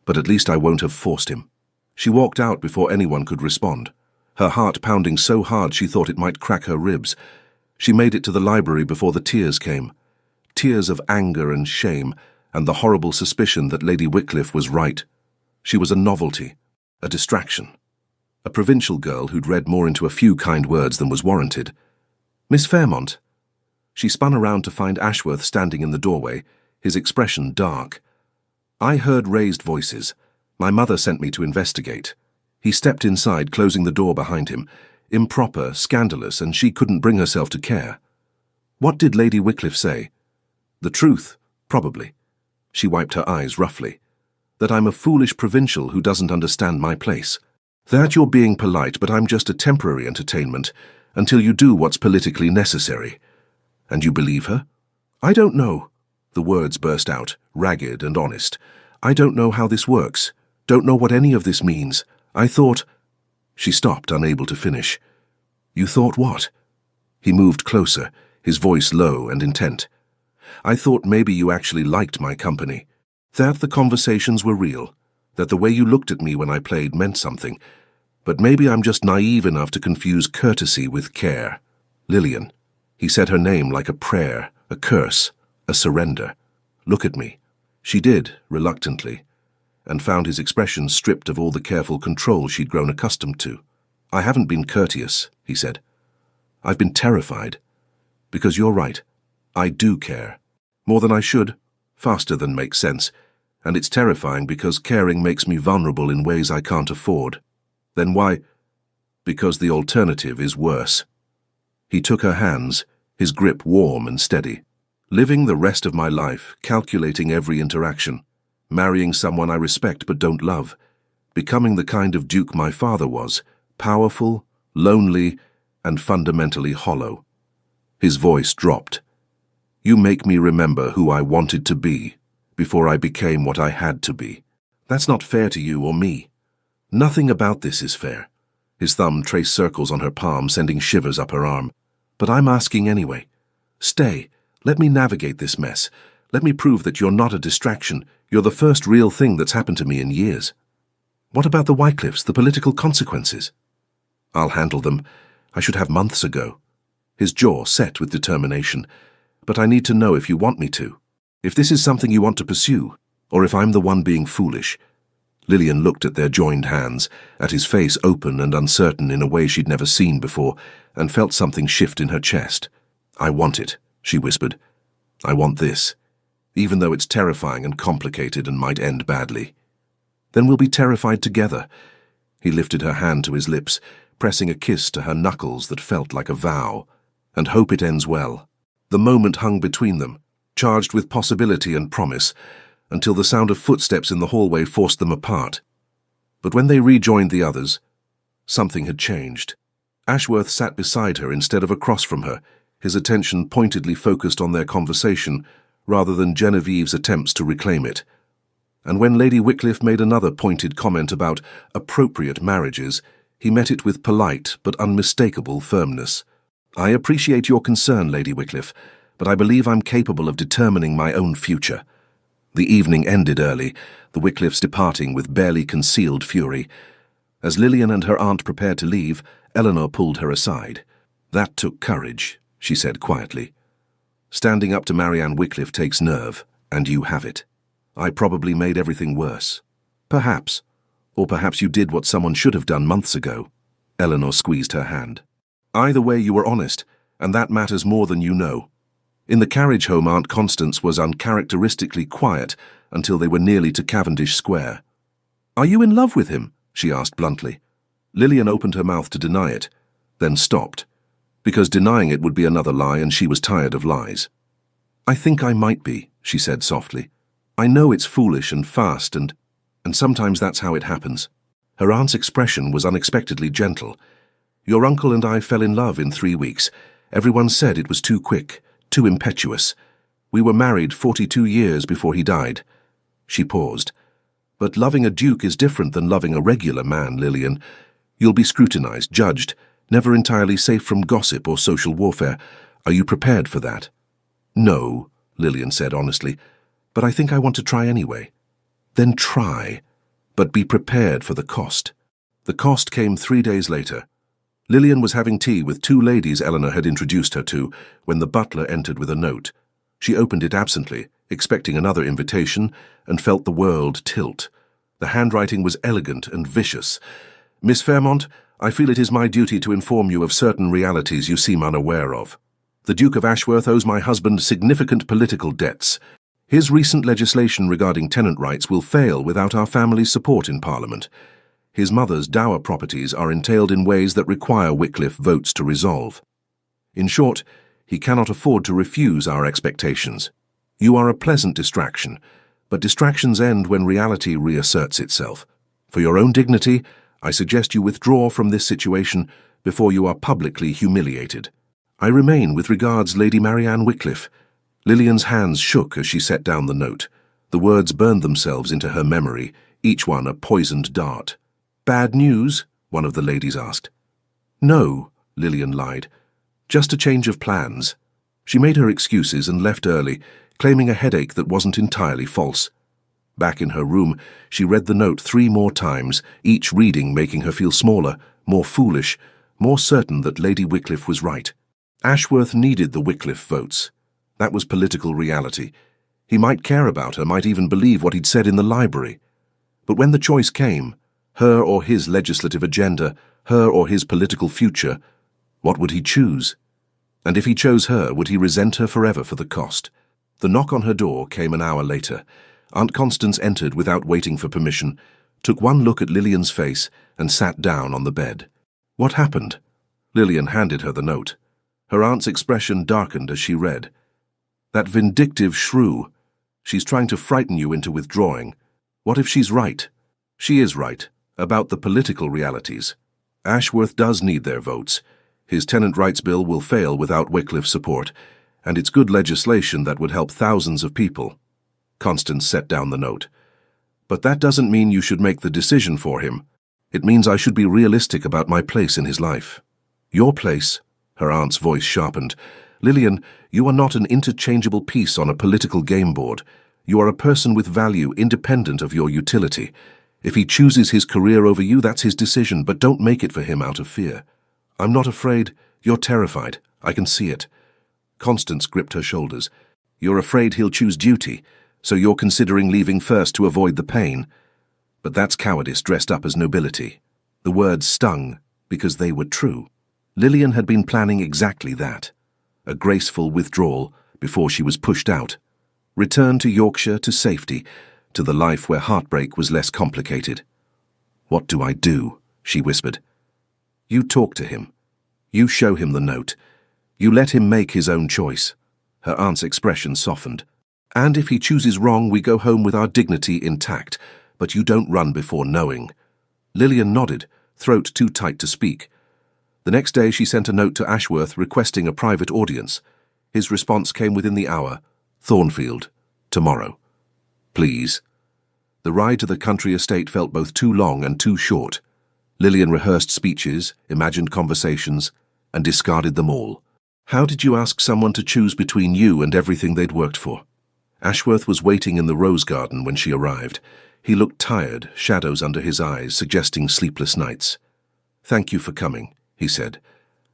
but at least I won't have forced him. She walked out before anyone could respond, her heart pounding so hard she thought it might crack her ribs. She made it to the library before the tears came. Tears of anger and shame, and the horrible suspicion that Lady Wycliffe was right. She was a novelty, a distraction. A provincial girl who'd read more into a few kind words than was warranted. Miss Fairmont. She spun around to find Ashworth standing in the doorway, his expression dark. I heard raised voices. My mother sent me to investigate. He stepped inside, closing the door behind him. Improper, scandalous, and she couldn't bring herself to care. What did Lady Wycliffe say? The truth, probably. She wiped her eyes roughly. That I'm a foolish provincial who doesn't understand my place. That you're being polite, but I'm just a temporary entertainment, until you do what's politically necessary. And you believe her? I don't know. The words burst out, ragged and honest. I don't know how this works. Don't know what any of this means. I thought... She stopped, unable to finish. You thought what? He moved closer, his voice low and intent. I thought maybe you actually liked my company. That the conversations were real. That the way you looked at me when I played meant something. But maybe I'm just naive enough to confuse courtesy with care. Lillian. He said her name like a prayer, a curse, a surrender. Look at me. She did, reluctantly, and found his expression stripped of all the careful control she'd grown accustomed to. I haven't been courteous, he said. I've been terrified. Because you're right. I do care. More than I should, faster than makes sense, and it's terrifying because caring makes me vulnerable in ways I can't afford. Then why? Because the alternative is worse. He took her hands, his grip warm and steady. Living the rest of my life, calculating every interaction, marrying someone I respect but don't love, becoming the kind of duke my father was, powerful, lonely, and fundamentally hollow. His voice dropped. You make me remember who I wanted to be before I became what I had to be. That's not fair to you or me. Nothing about this is fair. His thumb traced circles on her palm, sending shivers up her arm. But I'm asking anyway. Stay. Let me navigate this mess. Let me prove that you're not a distraction. You're the first real thing that's happened to me in years. What about the Wycliffes, the political consequences? I'll handle them. I should have months ago. His jaw set with determination. But I need to know if you want me to. If this is something you want to pursue, or if I'm the one being foolish. Lillian looked at their joined hands, at his face open and uncertain in a way she'd never seen before, and felt something shift in her chest. I want it, she whispered. I want this, even though it's terrifying and complicated and might end badly. Then we'll be terrified together. He lifted her hand to his lips, pressing a kiss to her knuckles that felt like a vow. And hope it ends well. The moment hung between them, charged with possibility and promise, until the sound of footsteps in the hallway forced them apart. But when they rejoined the others, something had changed. Ashworth sat beside her instead of across from her, his attention pointedly focused on their conversation rather than Genevieve's attempts to reclaim it. And when Lady Wycliffe made another pointed comment about appropriate marriages, he met it with polite but unmistakable firmness. I appreciate your concern, Lady Wycliffe, but I believe I'm capable of determining my own future. The evening ended early, the Wycliffes departing with barely concealed fury. As Lillian and her aunt prepared to leave, Eleanor pulled her aside. That took courage, she said quietly. Standing up to Marianne Wycliffe takes nerve, and you have it. I probably made everything worse. Perhaps. Or perhaps you did what someone should have done months ago. Eleanor squeezed her hand. Either way, you were honest, and that matters more than you know. In the carriage home, Aunt Constance was uncharacteristically quiet until they were nearly to Cavendish Square. Are you in love with him? She asked bluntly. Lillian opened her mouth to deny it, then stopped, because denying it would be another lie and she was tired of lies. I think I might be, she said softly. I know it's foolish and fast and sometimes that's how it happens. Her aunt's expression was unexpectedly gentle. Your uncle and I fell in love in 3 weeks. Everyone said it was too quick, too impetuous. We were married 42 years before he died. She paused. But loving a duke is different than loving a regular man, Lillian. You'll be scrutinized, judged, never entirely safe from gossip or social warfare. Are you prepared for that? No, Lillian said honestly, but I think I want to try anyway. Then try, but be prepared for the cost. The cost came 3 days later. Lillian was having tea with 2 ladies Eleanor had introduced her to when the butler entered with a note. She opened it absently, expecting another invitation, and felt the world tilt. The handwriting was elegant and vicious. Miss Fairmont, I feel it is my duty to inform you of certain realities you seem unaware of. The Duke of Ashworth owes my husband significant political debts. His recent legislation regarding tenant rights will fail without our family's support in Parliament. His mother's dower properties are entailed in ways that require Wycliffe votes to resolve. In short, he cannot afford to refuse our expectations. You are a pleasant distraction, but distractions end when reality reasserts itself. For your own dignity, I suggest you withdraw from this situation before you are publicly humiliated. I remain with regards, Lady Marianne Wycliffe. Lillian's hands shook as she set down the note. The words burned themselves into her memory, each one a poisoned dart. Bad news? One of the ladies asked. No, Lillian lied. Just a change of plans. She made her excuses and left early, claiming a headache that wasn't entirely false. Back in her room, she read the note 3 more times, each reading making her feel smaller, more foolish, more certain that Lady Wycliffe was right. Ashworth needed the Wycliffe votes. That was political reality. He might care about her, might even believe what he'd said in the library. But when the choice came, her or his legislative agenda, her or his political future, what would he choose? And if he chose her, would he resent her forever for the cost? The knock on her door came an hour later. Aunt Constance entered without waiting for permission, took one look at Lillian's face, and sat down on the bed. What happened? Lillian handed her the note. Her aunt's expression darkened as she read. That vindictive shrew. She's trying to frighten you into withdrawing. What if she's right? She is right, about the political realities. Ashworth does need their votes. His tenant rights bill will fail without Wycliffe's support, and it's good legislation that would help thousands of people. Constance set down the note. But that doesn't mean you should make the decision for him. It means I should be realistic about my place in his life. Your place? Her aunt's voice sharpened. Lillian, you are not an interchangeable piece on a political game board. You are a person with value independent of your utility. If he chooses his career over you, that's his decision, but don't make it for him out of fear. I'm not afraid. You're terrified. I can see it. Constance gripped her shoulders. You're afraid he'll choose duty, so you're considering leaving first to avoid the pain. But that's cowardice dressed up as nobility. The words stung because they were true. Lillian had been planning exactly that. A graceful withdrawal before she was pushed out. Return to Yorkshire, to safety, to the life where heartbreak was less complicated. What do I do? She whispered. You talk to him. You show him the note. You let him make his own choice. Her aunt's expression softened. And if he chooses wrong, we go home with our dignity intact, but you don't run before knowing. Lillian nodded, throat too tight to speak. The next day she sent a note to Ashworth requesting a private audience. His response came within the hour. Thornfield, tomorrow. Please. The ride to the country estate felt both too long and too short. Lillian rehearsed speeches, imagined conversations, and discarded them all. How did you ask someone to choose between you and everything they'd worked for? Ashworth was waiting in the rose garden when she arrived. He looked tired, shadows under his eyes, suggesting sleepless nights. Thank you for coming, he said.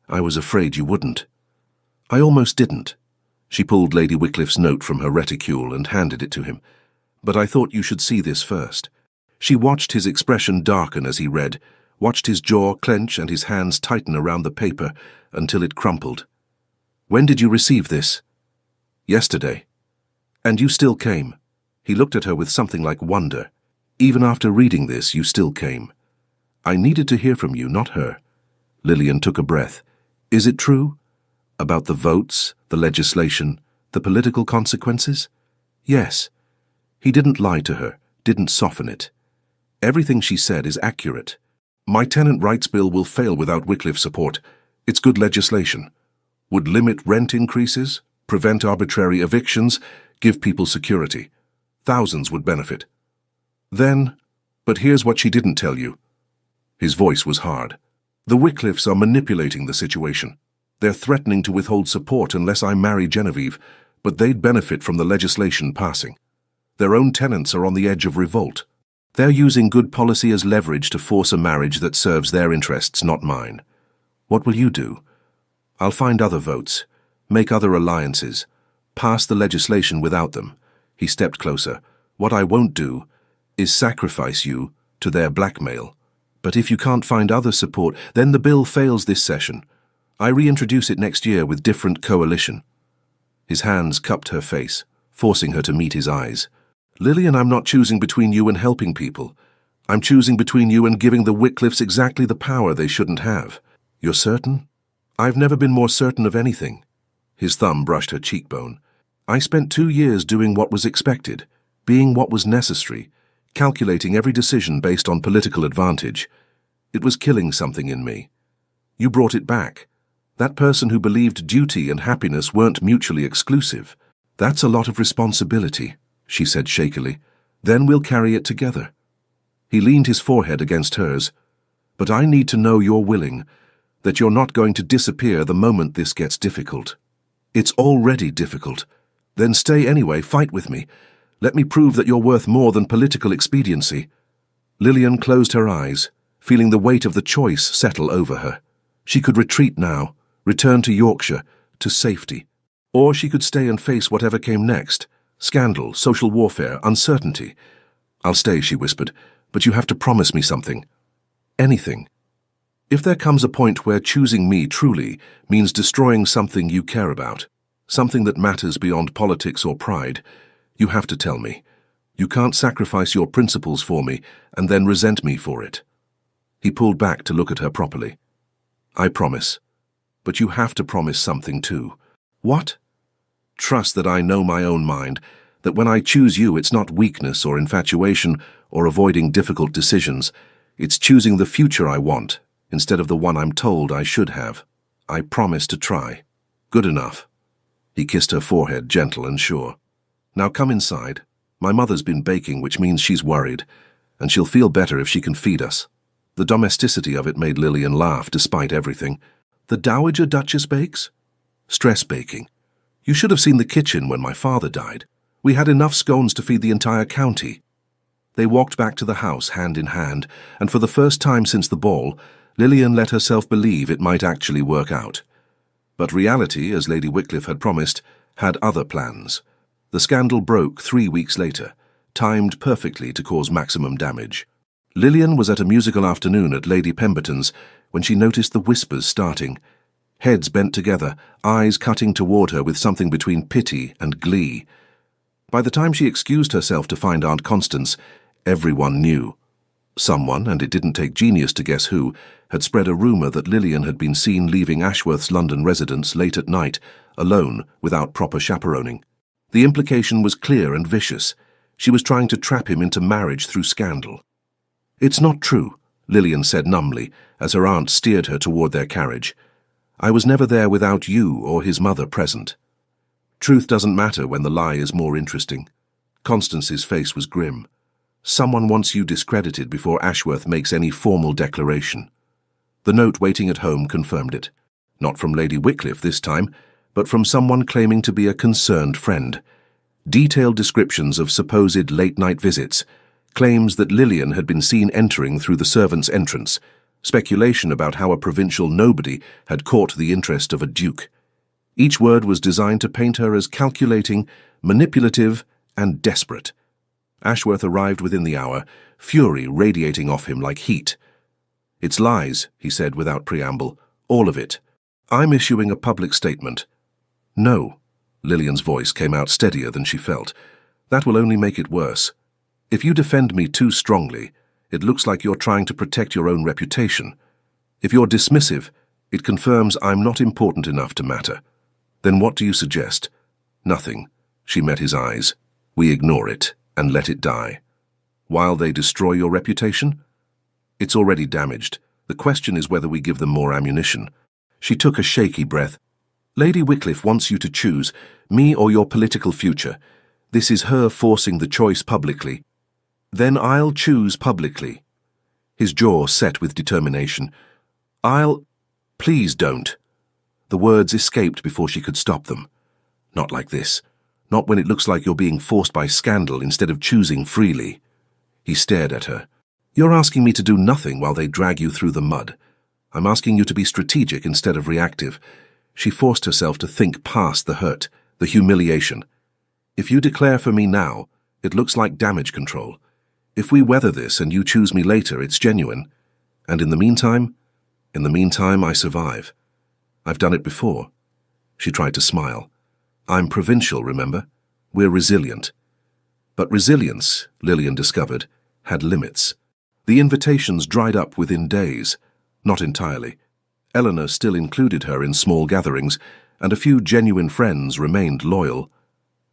I was afraid you wouldn't. I almost didn't. She pulled Lady Wycliffe's note from her reticule and handed it to him. But I thought you should see this first. She watched his expression darken as he read, watched his jaw clench and his hands tighten around the paper until it crumpled. When did you receive this? Yesterday. And you still came. He looked at her with something like wonder. Even after reading this, you still came. I needed to hear from you, not her. Lillian took a breath. Is it true? About the votes, the legislation, The political consequences? Yes. He didn't lie to her, didn't soften it. Everything she said is accurate. My tenant rights bill will fail without Wycliffe support. It's good legislation. Would limit rent increases, prevent arbitrary evictions, give people security. Thousands would benefit. Then, but here's what she didn't tell you. His voice was hard. The Wycliffes are manipulating the situation. They're threatening to withhold support unless I marry Genevieve, but they'd benefit from the legislation passing. Their own tenants are on the edge of revolt. They're using good policy as leverage to force a marriage that serves their interests, not mine. What will you do? I'll find other votes, make other alliances, pass the legislation without them. He stepped closer. What I won't do is sacrifice you to their blackmail. But if you can't find other support, then the bill fails this session. I reintroduce it next year with different coalition. His hands cupped her face, forcing her to meet his eyes. Lillian, I'm not choosing between you and helping people. I'm choosing between you and giving the Wycliffes exactly the power they shouldn't have. You're certain? I've never been more certain of anything. His thumb brushed her cheekbone. I spent 2 years doing what was expected, being what was necessary, calculating every decision based on political advantage. It was killing something in me. You brought it back. That person who believed duty and happiness weren't mutually exclusive. That's a lot of responsibility, she said shakily. Then we'll carry it together. He leaned his forehead against hers. But I need to know you're willing, that you're not going to disappear the moment this gets difficult. It's already difficult. Then stay anyway, fight with me. Let me prove that you're worth more than political expediency. Lillian closed her eyes, feeling the weight of the choice settle over her. She could retreat now, return to Yorkshire, to safety. Or she could stay and face whatever came next. Scandal, social warfare, uncertainty. I'll stay, she whispered, but you have to promise me something. Anything. If there comes a point where choosing me truly means destroying something you care about, something that matters beyond politics or pride, you have to tell me. You can't sacrifice your principles for me and then resent me for it. He pulled back to look at her properly. I promise. But you have to promise something too. What? Trust that I know my own mind, that when I choose you it's not weakness or infatuation or avoiding difficult decisions. It's choosing the future I want, instead of the one I'm told I should have. I promise to try. Good enough. He kissed her forehead, gentle and sure. Now come inside. My mother's been baking, which means she's worried, and she'll feel better if she can feed us. The domesticity of it made Lillian laugh despite everything. The Dowager Duchess bakes? Stress baking. You should have seen the kitchen when my father died. We had enough scones to feed the entire county. They walked back to the house hand in hand, and for the first time since the ball, Lillian let herself believe it might actually work out. But reality, as Lady Wycliffe had promised, had other plans. The scandal broke 3 weeks later, timed perfectly to cause maximum damage. Lillian was at a musical afternoon at Lady Pemberton's when she noticed the whispers starting. Heads bent together, eyes cutting toward her with something between pity and glee. By the time she excused herself to find Aunt Constance, everyone knew. Someone, and it didn't take genius to guess who, had spread a rumour that Lillian had been seen leaving Ashworth's London residence late at night, alone, without proper chaperoning. The implication was clear and vicious. She was trying to trap him into marriage through scandal. It's not true, Lillian said numbly, as her aunt steered her toward their carriage. I was never there without you or his mother present. Truth doesn't matter when the lie is more interesting. Constance's face was grim. Someone wants you discredited before Ashworth makes any formal declaration. The note waiting at home confirmed it. Not from Lady Wycliffe this time, but from someone claiming to be a concerned friend. Detailed descriptions of supposed late-night visits, claims that Lillian had been seen entering through the servants' entrance, speculation about how a provincial nobody had caught the interest of a duke. Each word was designed to paint her as calculating, manipulative, and desperate. Ashworth arrived within the hour, fury radiating off him like heat. It's lies, he said without preamble, all of it. I'm issuing a public statement. No, Lillian's voice came out steadier than she felt. That will only make it worse. If you defend me too strongly, it looks like you're trying to protect your own reputation. If you're dismissive, it confirms I'm not important enough to matter. Then what do you suggest? Nothing. She met his eyes. We ignore it and let it die. While they destroy your reputation? It's already damaged. The question is whether we give them more ammunition. She took a shaky breath. Lady Wycliffe wants you to choose, me or your political future. This is her forcing the choice publicly. Then I'll choose publicly. His jaw set with determination. Please don't. The words escaped before she could stop them. Not like this. Not when it looks like you're being forced by scandal instead of choosing freely. He stared at her. You're asking me to do nothing while they drag you through the mud. I'm asking you to be strategic instead of reactive. She forced herself to think past the hurt, the humiliation. If you declare for me now, it looks like damage control. If we weather this and you choose me later, it's genuine. And in the meantime, I survive. I've done it before. She tried to smile. I'm provincial, remember? We're resilient. But resilience, Lillian discovered, had limits. The invitations dried up within days. Not entirely. Eleanor still included her in small gatherings, and a few genuine friends remained loyal.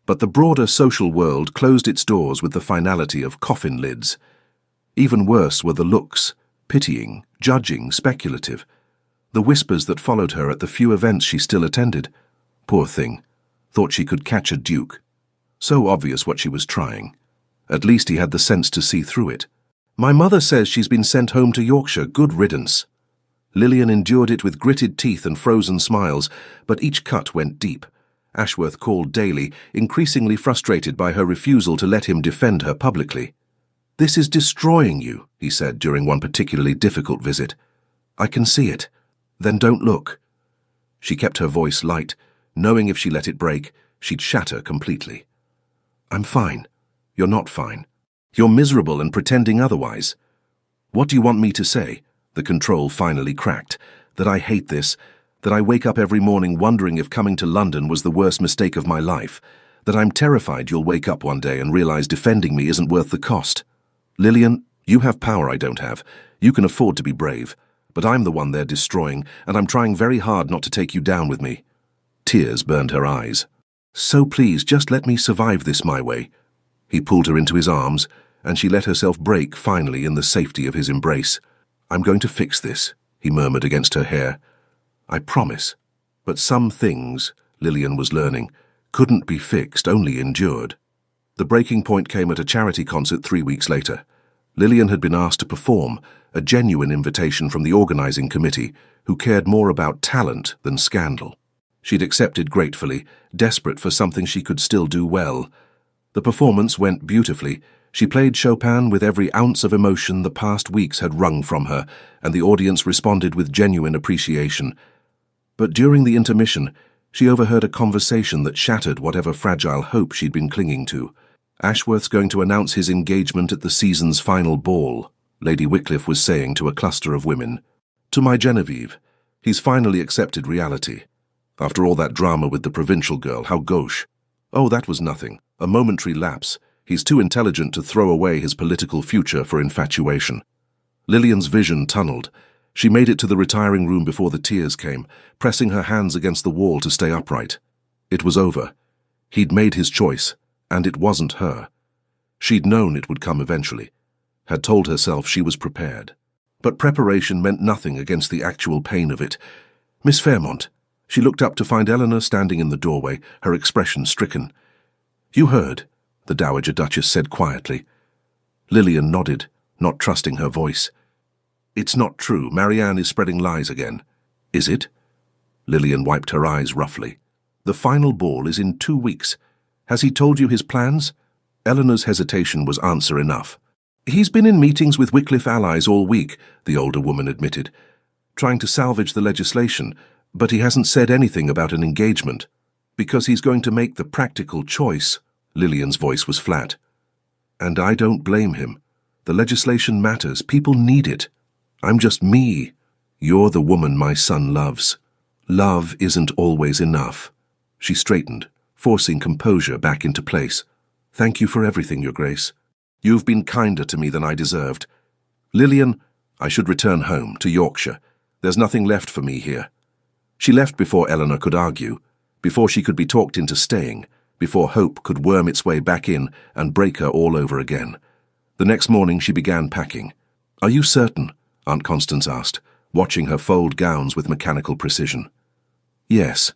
But the broader social world closed its doors with the finality of coffin lids. Even worse were the looks, pitying, judging, speculative. The whispers that followed her at the few events she still attended. Poor thing. Thought she could catch a duke. So obvious what she was trying. At least he had the sense to see through it. My mother says she's been sent home to Yorkshire. Good riddance. Lillian endured it with gritted teeth and frozen smiles, but each cut went deep. Ashworth called daily, increasingly frustrated by her refusal to let him defend her publicly. This is destroying you, he said during one particularly difficult visit. I can see it. Then don't look. She kept her voice light, knowing if she let it break, she'd shatter completely. I'm fine. You're not fine. You're miserable and pretending otherwise. What do you want me to say? The control finally cracked. That I hate this. That I wake up every morning wondering if coming to London was the worst mistake of my life. That I'm terrified you'll wake up one day and realize defending me isn't worth the cost. Lillian, you have power I don't have. You can afford to be brave. But I'm the one they're destroying, and I'm trying very hard not to take you down with me. Tears burned her eyes. So please, just let me survive this my way. He pulled her into his arms, and she let herself break finally in the safety of his embrace. I'm going to fix this, he murmured against her hair. I promise. But some things, Lillian was learning, couldn't be fixed, only endured. The breaking point came at a charity concert 3 weeks later. Lillian had been asked to perform, a genuine invitation from the organizing committee, who cared more about talent than scandal. She'd accepted gratefully, desperate for something she could still do well. The performance went beautifully. She played Chopin with every ounce of emotion the past weeks had wrung from her, and the audience responded with genuine appreciation. But during the intermission, she overheard a conversation that shattered whatever fragile hope she'd been clinging to. Ashworth's going to announce his engagement at the season's final ball, Lady Wycliffe was saying to a cluster of women. To my Genevieve, he's finally accepted reality. After all that drama with the provincial girl, how gauche. Oh, that was nothing, a momentary lapse. He's too intelligent to throw away his political future for infatuation. Lillian's vision tunneled. She made it to the retiring room before the tears came, pressing her hands against the wall to stay upright. It was over. He'd made his choice, and it wasn't her. She'd known it would come eventually, had told herself she was prepared. But preparation meant nothing against the actual pain of it. Miss Fairmont. She looked up to find Eleanor standing in the doorway, her expression stricken. You heard, the Dowager Duchess said quietly. Lillian nodded, not trusting her voice. It's not true. Marianne is spreading lies again. Is it? Lillian wiped her eyes roughly. The final ball is in 2 weeks. Has he told you his plans? Eleanor's hesitation was answer enough. He's been in meetings with Wycliffe allies all week, the older woman admitted, trying to salvage the legislation, but he hasn't said anything about an engagement. Because he's going to make the practical choice. Lillian's voice was flat. And I don't blame him. The legislation matters. People need it. I'm just me. You're the woman my son loves. Love isn't always enough. She straightened, forcing composure back into place. Thank you for everything, Your Grace. You've been kinder to me than I deserved. Lillian, I should return home, to Yorkshire. There's nothing left for me here. She left before Eleanor could argue, before she could be talked into staying. before hope could worm its way back in and break her all over again. The next morning she began packing. "Are you certain?" Aunt Constance asked, watching her fold gowns with mechanical precision. "Yes."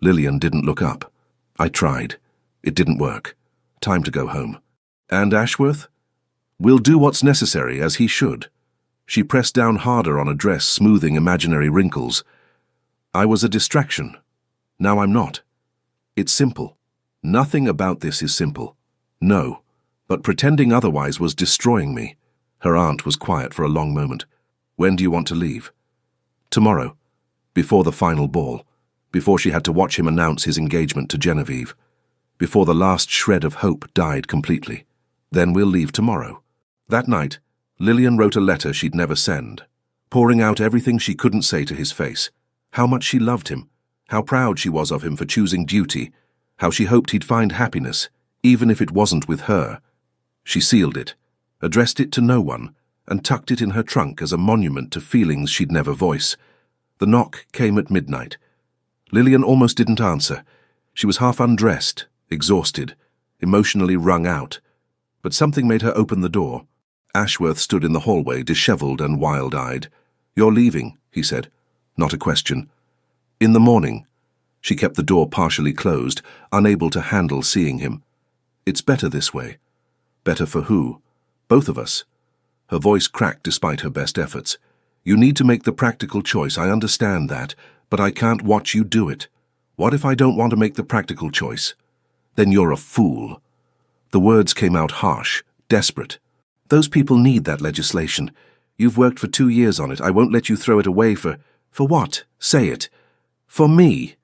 Lillian didn't look up. "I tried. It didn't work. Time to go home." "And Ashworth?" "We'll do what's necessary, as he should." She pressed down harder on a dress, smoothing imaginary wrinkles. "I was a distraction. Now I'm not. It's simple. Nothing about this is simple. No, but pretending otherwise was destroying me." Her aunt was quiet for a long moment. "When do you want to leave?" "Tomorrow, before the final ball, before she had to watch him announce his engagement to Genevieve, before the last shred of hope died completely. Then we'll leave tomorrow." That night, Lillian wrote a letter she'd never send, pouring out everything she couldn't say to his face. How much she loved him, how proud she was of him for choosing duty, how she hoped he'd find happiness, even if it wasn't with her. She sealed it, addressed it to no one, and tucked it in her trunk as a monument to feelings she'd never voice. The knock came at midnight. Lillian almost didn't answer. She was half undressed, exhausted, emotionally wrung out. But something made her open the door. Ashworth stood in the hallway, disheveled and wild-eyed. "You're leaving," he said. Not a question. "In the morning." She kept the door partially closed, unable to handle seeing him. "It's better this way." "Better for who?" "Both of us." Her voice cracked despite her best efforts. "You need to make the practical choice, I understand that, but I can't watch you do it. What if I don't want to make the practical choice?" "Then you're a fool." The words came out harsh, desperate. "Those people need that legislation. You've worked for 2 years on it. I won't let you throw it away for what? Say it. For me."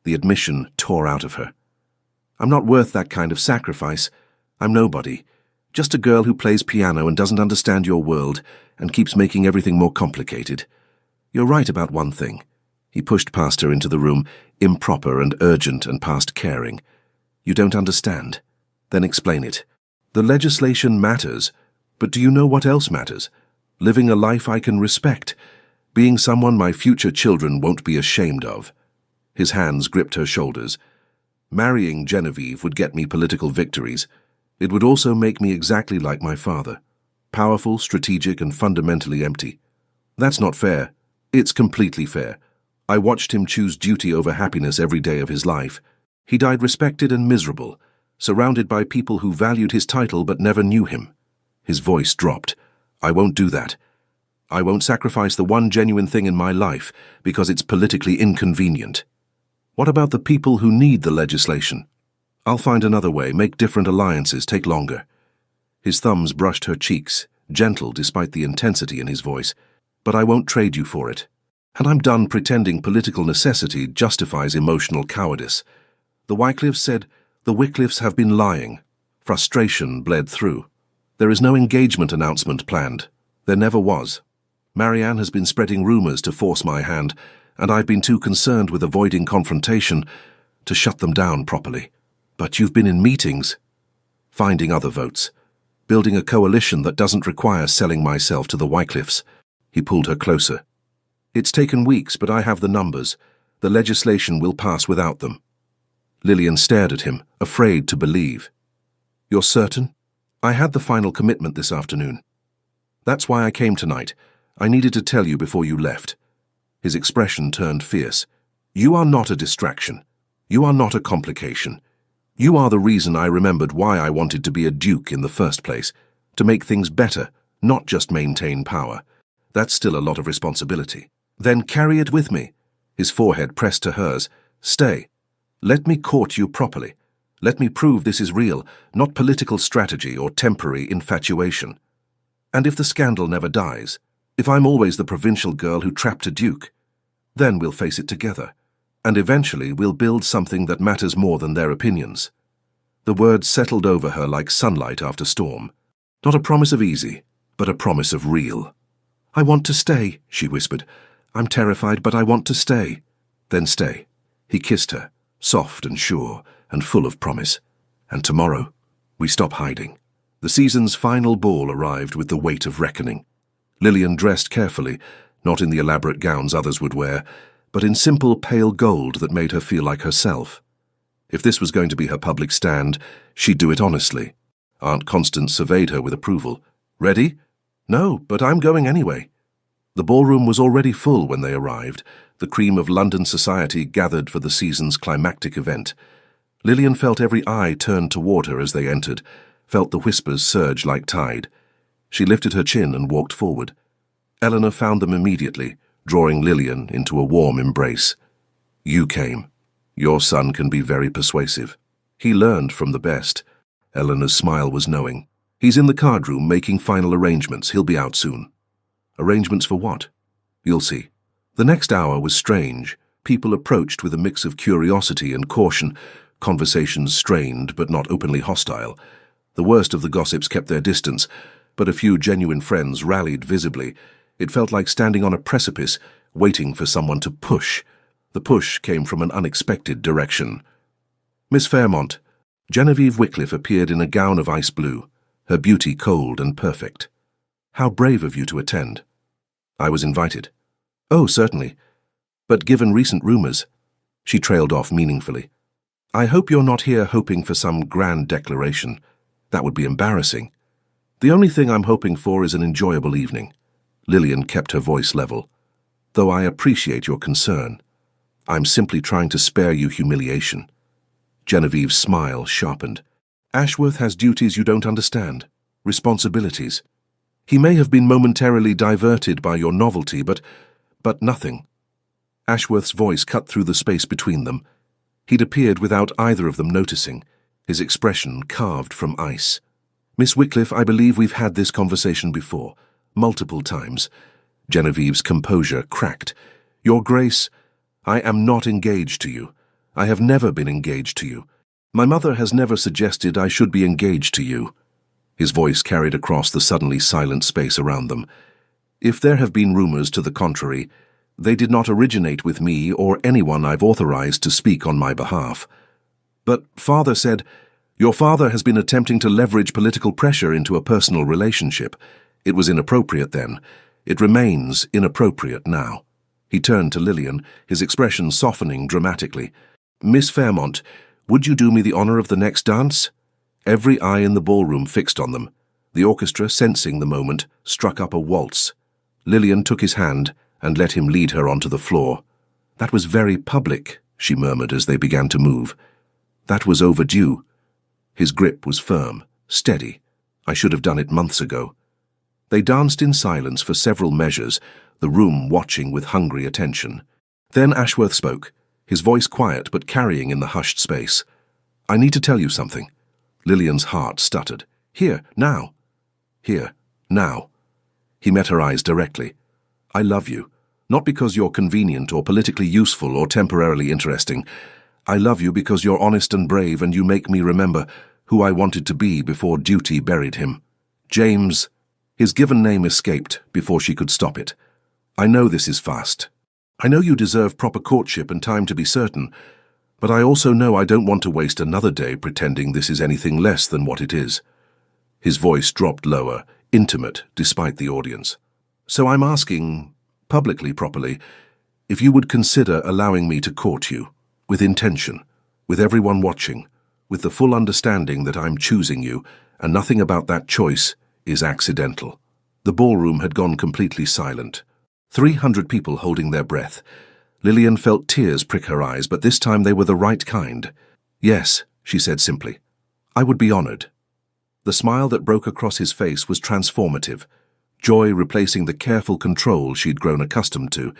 The admission tore out of her. "I'm not worth that kind of sacrifice. I'm nobody. Just a girl who plays piano and doesn't understand your world and keeps making everything more complicated. You're right about one thing." He pushed past her into the room, improper and urgent and past caring. "You don't understand. Then explain it. The legislation matters, but do you know what else matters? Living a life I can respect. Being someone my future children won't be ashamed of." His hands gripped her shoulders. "Marrying Genevieve would get me political victories. It would also make me exactly like my father. Powerful, strategic, and fundamentally empty. That's not fair. It's completely fair. I watched him choose duty over happiness every day of his life. He died respected and miserable, surrounded by people who valued his title but never knew him." His voice dropped. "I won't do that. I won't sacrifice the one genuine thing in my life because it's politically inconvenient." "What about the people who need the legislation?" "I'll find another way, make different alliances, take longer." His thumbs brushed her cheeks, gentle despite the intensity in his voice. "But I won't trade you for it. And I'm done pretending political necessity justifies emotional cowardice. The Wycliffes said, the Wycliffes have been lying." Frustration bled through. "There is no engagement announcement planned. There never was. Marianne has been spreading rumors to force my hand, and I've been too concerned with avoiding confrontation to shut them down properly. But you've been in meetings." "Finding other votes. Building a coalition that doesn't require selling myself to the Wycliffes." He pulled her closer. "It's taken weeks, but I have the numbers. The legislation will pass without them." Lillian stared at him, afraid to believe. "You're certain?" "I had the final commitment this afternoon. That's why I came tonight. I needed to tell you before you left." His expression turned fierce. "You are not a distraction. You are not a complication. You are the reason I remembered why I wanted to be a duke in the first place, to make things better, not just maintain power. That's still a lot of responsibility. Then carry it with me." His forehead pressed to hers. "Stay. Let me court you properly. Let me prove this is real, not political strategy or temporary infatuation. And if the scandal never dies, if I'm always the provincial girl who trapped a duke, then we'll face it together, and eventually we'll build something that matters more than their opinions." The words settled over her like sunlight after storm. Not a promise of easy, but a promise of real. "I want to stay," she whispered. "I'm terrified, but I want to stay." "Then stay." He kissed her, soft and sure, and full of promise. "And tomorrow, we stop hiding." The season's final ball arrived with the weight of reckoning. Lillian dressed carefully, not in the elaborate gowns others would wear, but in simple pale gold that made her feel like herself. If this was going to be her public stand, she'd do it honestly. Aunt Constance surveyed her with approval. "Ready?" "No, but I'm going anyway." The ballroom was already full when they arrived, the cream of London society gathered for the season's climactic event. Lillian felt every eye turned toward her as they entered, felt the whispers surge like tide. She lifted her chin and walked forward. Eleanor found them immediately, drawing Lillian into a warm embrace. "You came. Your son can be very persuasive. He learned from the best." Eleanor's smile was knowing. "He's in the card room making final arrangements. He'll be out soon." "Arrangements for what?" "You'll see." The next hour was strange. People approached with a mix of curiosity and caution, conversations strained but not openly hostile. The worst of the gossips kept their distance, but a few genuine friends rallied visibly. It felt like standing on a precipice, waiting for someone to push. The push came from an unexpected direction. "Miss Fairmont." Genevieve Wickliffe appeared in a gown of ice blue, her beauty cold and perfect. "How brave of you to attend." "I was invited." "Oh, certainly. But given recent rumors—" She trailed off meaningfully. "I hope you're not here hoping for some grand declaration. That would be embarrassing. The only thing I'm hoping for is an enjoyable evening." Lillian kept her voice level. "Though I appreciate your concern. I'm simply trying to spare you humiliation." Genevieve's smile sharpened. "Ashworth has duties you don't understand. Responsibilities. He may have been momentarily diverted by your novelty, but nothing." Ashworth's voice cut through the space between them. He'd appeared without either of them noticing, his expression carved from ice. "Miss Wickliffe, I believe we've had this conversation before, multiple times." Genevieve's composure cracked. "Your Grace, I am not engaged to you. I have never been engaged to you. My mother has never suggested I should be engaged to you." His voice carried across the suddenly silent space around them. "If there have been rumors to the contrary, they did not originate with me or anyone I've authorized to speak on my behalf." "But Father said—" "Your father has been attempting to leverage political pressure into a personal relationship. It was inappropriate then. It remains inappropriate now." He turned to Lillian, his expression softening dramatically. "Miss Fairmont, would you do me the honor of the next dance?" Every eye in the ballroom fixed on them. The orchestra, sensing the moment, struck up a waltz. Lillian took his hand and let him lead her onto the floor. "That was very public," she murmured as they began to move. "That was overdue." His grip was firm, steady. "I should have done it months ago." They danced in silence for several measures, the room watching with hungry attention. Then Ashworth spoke, his voice quiet but carrying in the hushed space. "I need to tell you something." Lillian's heart stuttered. "Here, now." "Here, now." He met her eyes directly. "I love you, not because you're convenient or politically useful or temporarily interesting. I love you because you're honest and brave, and you make me remember who I wanted to be before duty buried him. James—" His given name escaped before she could stop it. "I know this is fast. I know you deserve proper courtship and time to be certain, but I also know I don't want to waste another day pretending this is anything less than what it is." His voice dropped lower, intimate despite the audience. "So I'm asking, publicly properly, if you would consider allowing me to court you, with intention, with everyone watching, with the full understanding that I'm choosing you, and nothing about that choice is accidental." The ballroom had gone completely silent. 300 people holding their breath. Lillian felt tears prick her eyes, but this time they were the right kind. "Yes," she said simply. "I would be honored." The smile that broke across his face was transformative, joy replacing the careful control she'd grown accustomed to.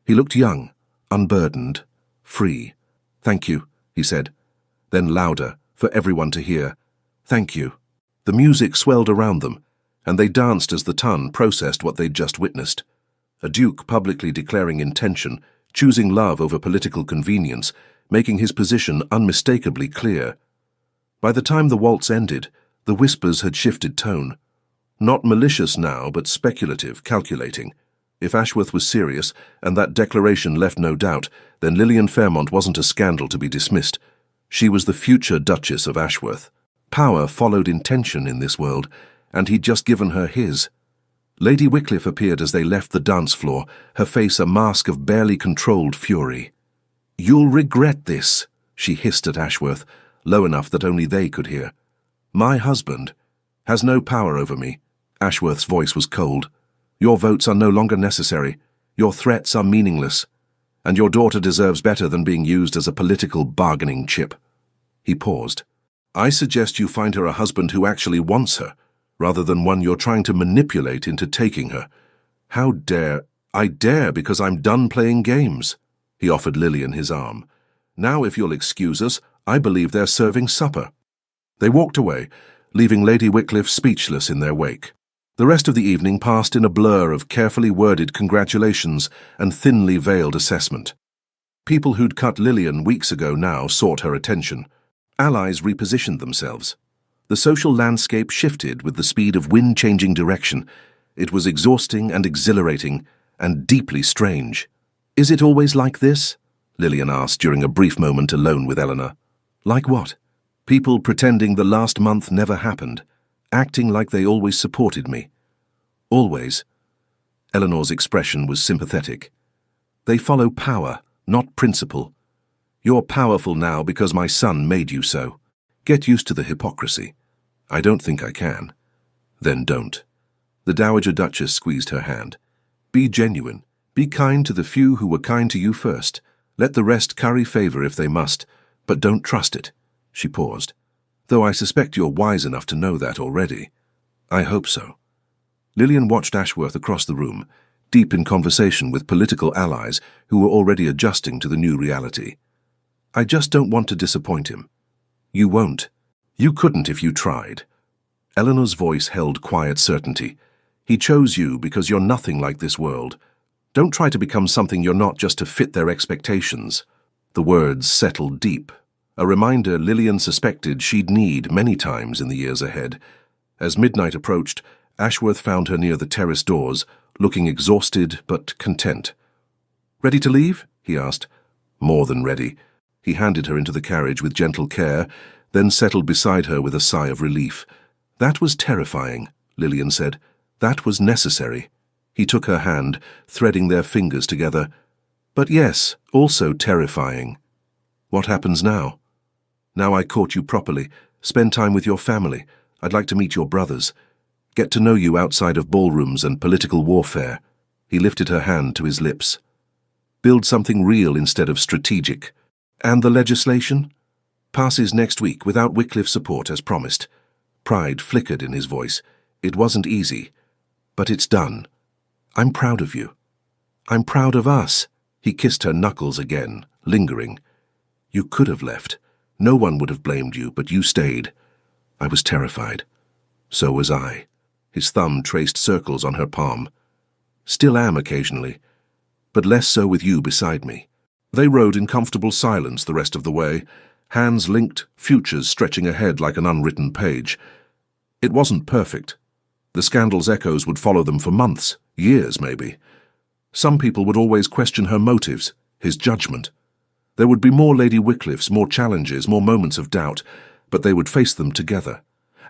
He looked young, unburdened, free. "Thank you," he said. Then louder, for everyone to hear. "Thank you." The music swelled around them, and they danced as the ton processed what they'd just witnessed. A duke publicly declaring intention, choosing love over political convenience, making his position unmistakably clear. By the time the waltz ended, the whispers had shifted tone. Not malicious now, but speculative, calculating. If Ashworth was serious, and that declaration left no doubt, then Lillian Fairmont wasn't a scandal to be dismissed. She was the future Duchess of Ashworth. Power followed intention in this world, and he'd just given her his. Lady Wickliffe appeared as they left the dance floor, her face a mask of barely controlled fury. "You'll regret this," She hissed at Ashworth, low enough that only they could hear. My husband has no power over me. Ashworth's voice was cold. Your votes are no longer necessary. Your threats are meaningless. And your daughter deserves better than being used as a political bargaining chip. He paused. I suggest you find her a husband who actually wants her, rather than one you're trying to manipulate into taking her. How dare— I dare because I'm done playing games. He offered Lillian his arm. Now, if you'll excuse us, I believe they're serving supper. They walked away, leaving Lady Wycliffe speechless in their wake. The rest of the evening passed in a blur of carefully worded congratulations and thinly veiled assessment. People who'd cut Lillian weeks ago now sought her attention. Allies repositioned themselves. The social landscape shifted with the speed of wind-changing direction. It was exhausting and exhilarating, and deeply strange. Is it always like this? Lillian asked during a brief moment alone with Eleanor. Like what? People pretending the last month never happened, acting like they always supported me. Always. Eleanor's expression was sympathetic. They follow power, not principle. You're powerful now because my son made you so. Get used to the hypocrisy. I don't think I can. Then don't. The Dowager Duchess squeezed her hand. Be genuine. Be kind to the few who were kind to you first. Let the rest curry favor if they must, but don't trust it. She paused. Though I suspect you're wise enough to know that already. I hope so. Lillian watched Ashworth across the room, deep in conversation with political allies who were already adjusting to the new reality. I just don't want to disappoint him. You won't. You couldn't if you tried. Eleanor's voice held quiet certainty. He chose you because you're nothing like this world. Don't try to become something you're not just to fit their expectations. The words settled deep, a reminder Lillian suspected she'd need many times in the years ahead. As midnight approached, Ashworth found her near the terrace doors, looking exhausted but content. Ready to leave? He asked. More than ready. He handed her into the carriage with gentle care, then settled beside her with a sigh of relief. That was terrifying, Lillian said. That was necessary. He took her hand, threading their fingers together. But yes, also terrifying. What happens now? Now I caught you properly. Spend time with your family. I'd like to meet your brothers. Get to know you outside of ballrooms and political warfare. He lifted her hand to his lips. Build something real instead of strategic. And the legislation? Passes next week without Wycliffe's support as promised. Pride flickered in his voice. It wasn't easy. But it's done. I'm proud of you. I'm proud of us. He kissed her knuckles again, lingering. You could have left. No one would have blamed you, but you stayed. I was terrified. So was I. His thumb traced circles on her palm. Still am occasionally, but less so with you beside me. They rode in comfortable silence the rest of the way, hands linked, futures stretching ahead like an unwritten page. It wasn't perfect. The scandal's echoes would follow them for months, years maybe. Some people would always question her motives, his judgment. There would be more Lady Wycliffes, more challenges, more moments of doubt, but they would face them together.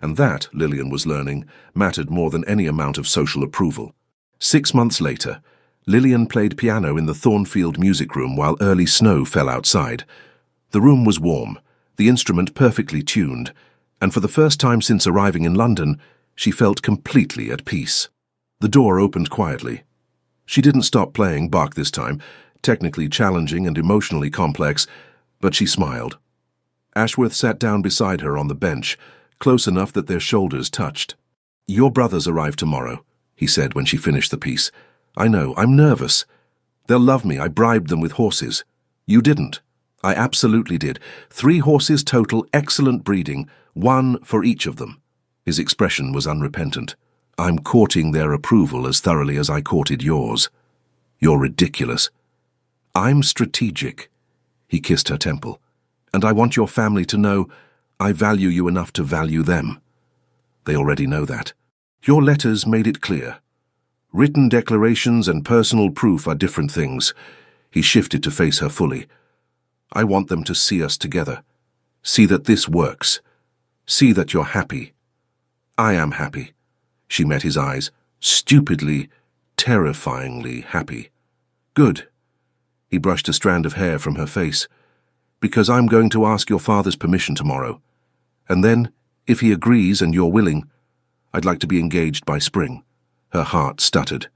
And that, Lillian was learning, mattered more than any amount of social approval. 6 months later, Lillian played piano in the Thornfield music room while early snow fell outside. The room was warm, the instrument perfectly tuned, and for the first time since arriving in London, she felt completely at peace. The door opened quietly. She didn't stop playing Bach this time, technically challenging and emotionally complex, but she smiled. Ashworth sat down beside her on the bench, close enough that their shoulders touched. Your brothers arrive tomorrow, he said when she finished the piece. I know, I'm nervous. They'll love me, I bribed them with horses. You didn't. I absolutely did. 3 horses total, excellent breeding, 1 for each of them. His expression was unrepentant. I'm courting their approval as thoroughly as I courted yours. You're ridiculous. I'm strategic. He kissed her temple. And I want your family to know I value you enough to value them. They already know that. Your letters made it clear. Written declarations and personal proof are different things. He shifted to face her fully. I want them to see us together. See that this works. See that you're happy. I am happy. She met his eyes, stupidly, terrifyingly happy. Good. He brushed a strand of hair from her face. Because I'm going to ask your father's permission tomorrow. And then, if he agrees and you're willing, I'd like to be engaged by spring." Her heart stuttered.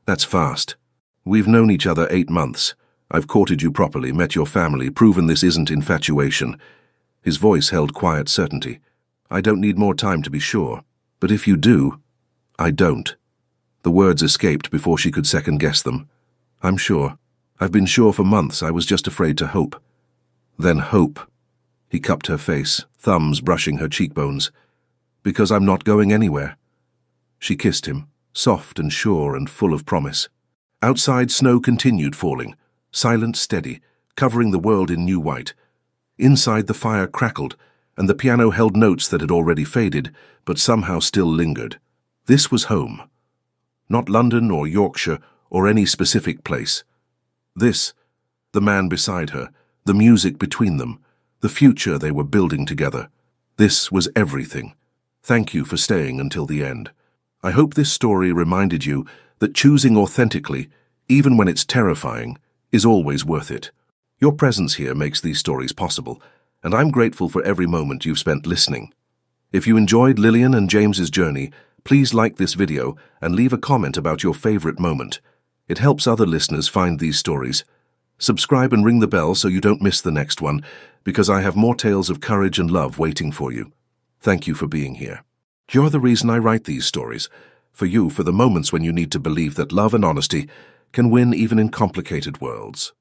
"That's fast. We've known each other 8 months. I've courted you properly, met your family, proven this isn't infatuation." His voice held quiet certainty. "I don't need more time to be sure. But if you do, I don't." The words escaped before she could second-guess them. "I'm sure. I've been sure for months. I was just afraid to hope." "Then hope." He cupped her face, thumbs brushing her cheekbones. "Because I'm not going anywhere." She kissed him, soft and sure and full of promise. Outside, snow continued falling, silent, steady, covering the world in new white. Inside, the fire crackled, and the piano held notes that had already faded, but somehow still lingered. This was home. Not London or Yorkshire or any specific place. This, the man beside her, the music between them, the future they were building together. This was everything. Thank you for staying until the end. I hope this story reminded you that choosing authentically, even when it's terrifying, is always worth it. Your presence here makes these stories possible, and I'm grateful for every moment you've spent listening. If you enjoyed Lillian and James's journey, please like this video and leave a comment about your favorite moment. It helps other listeners find these stories. Subscribe and ring the bell so you don't miss the next one, because I have more tales of courage and love waiting for you. Thank you for being here. You're the reason I write these stories. For you, for the moments when you need to believe that love and honesty can win even in complicated worlds.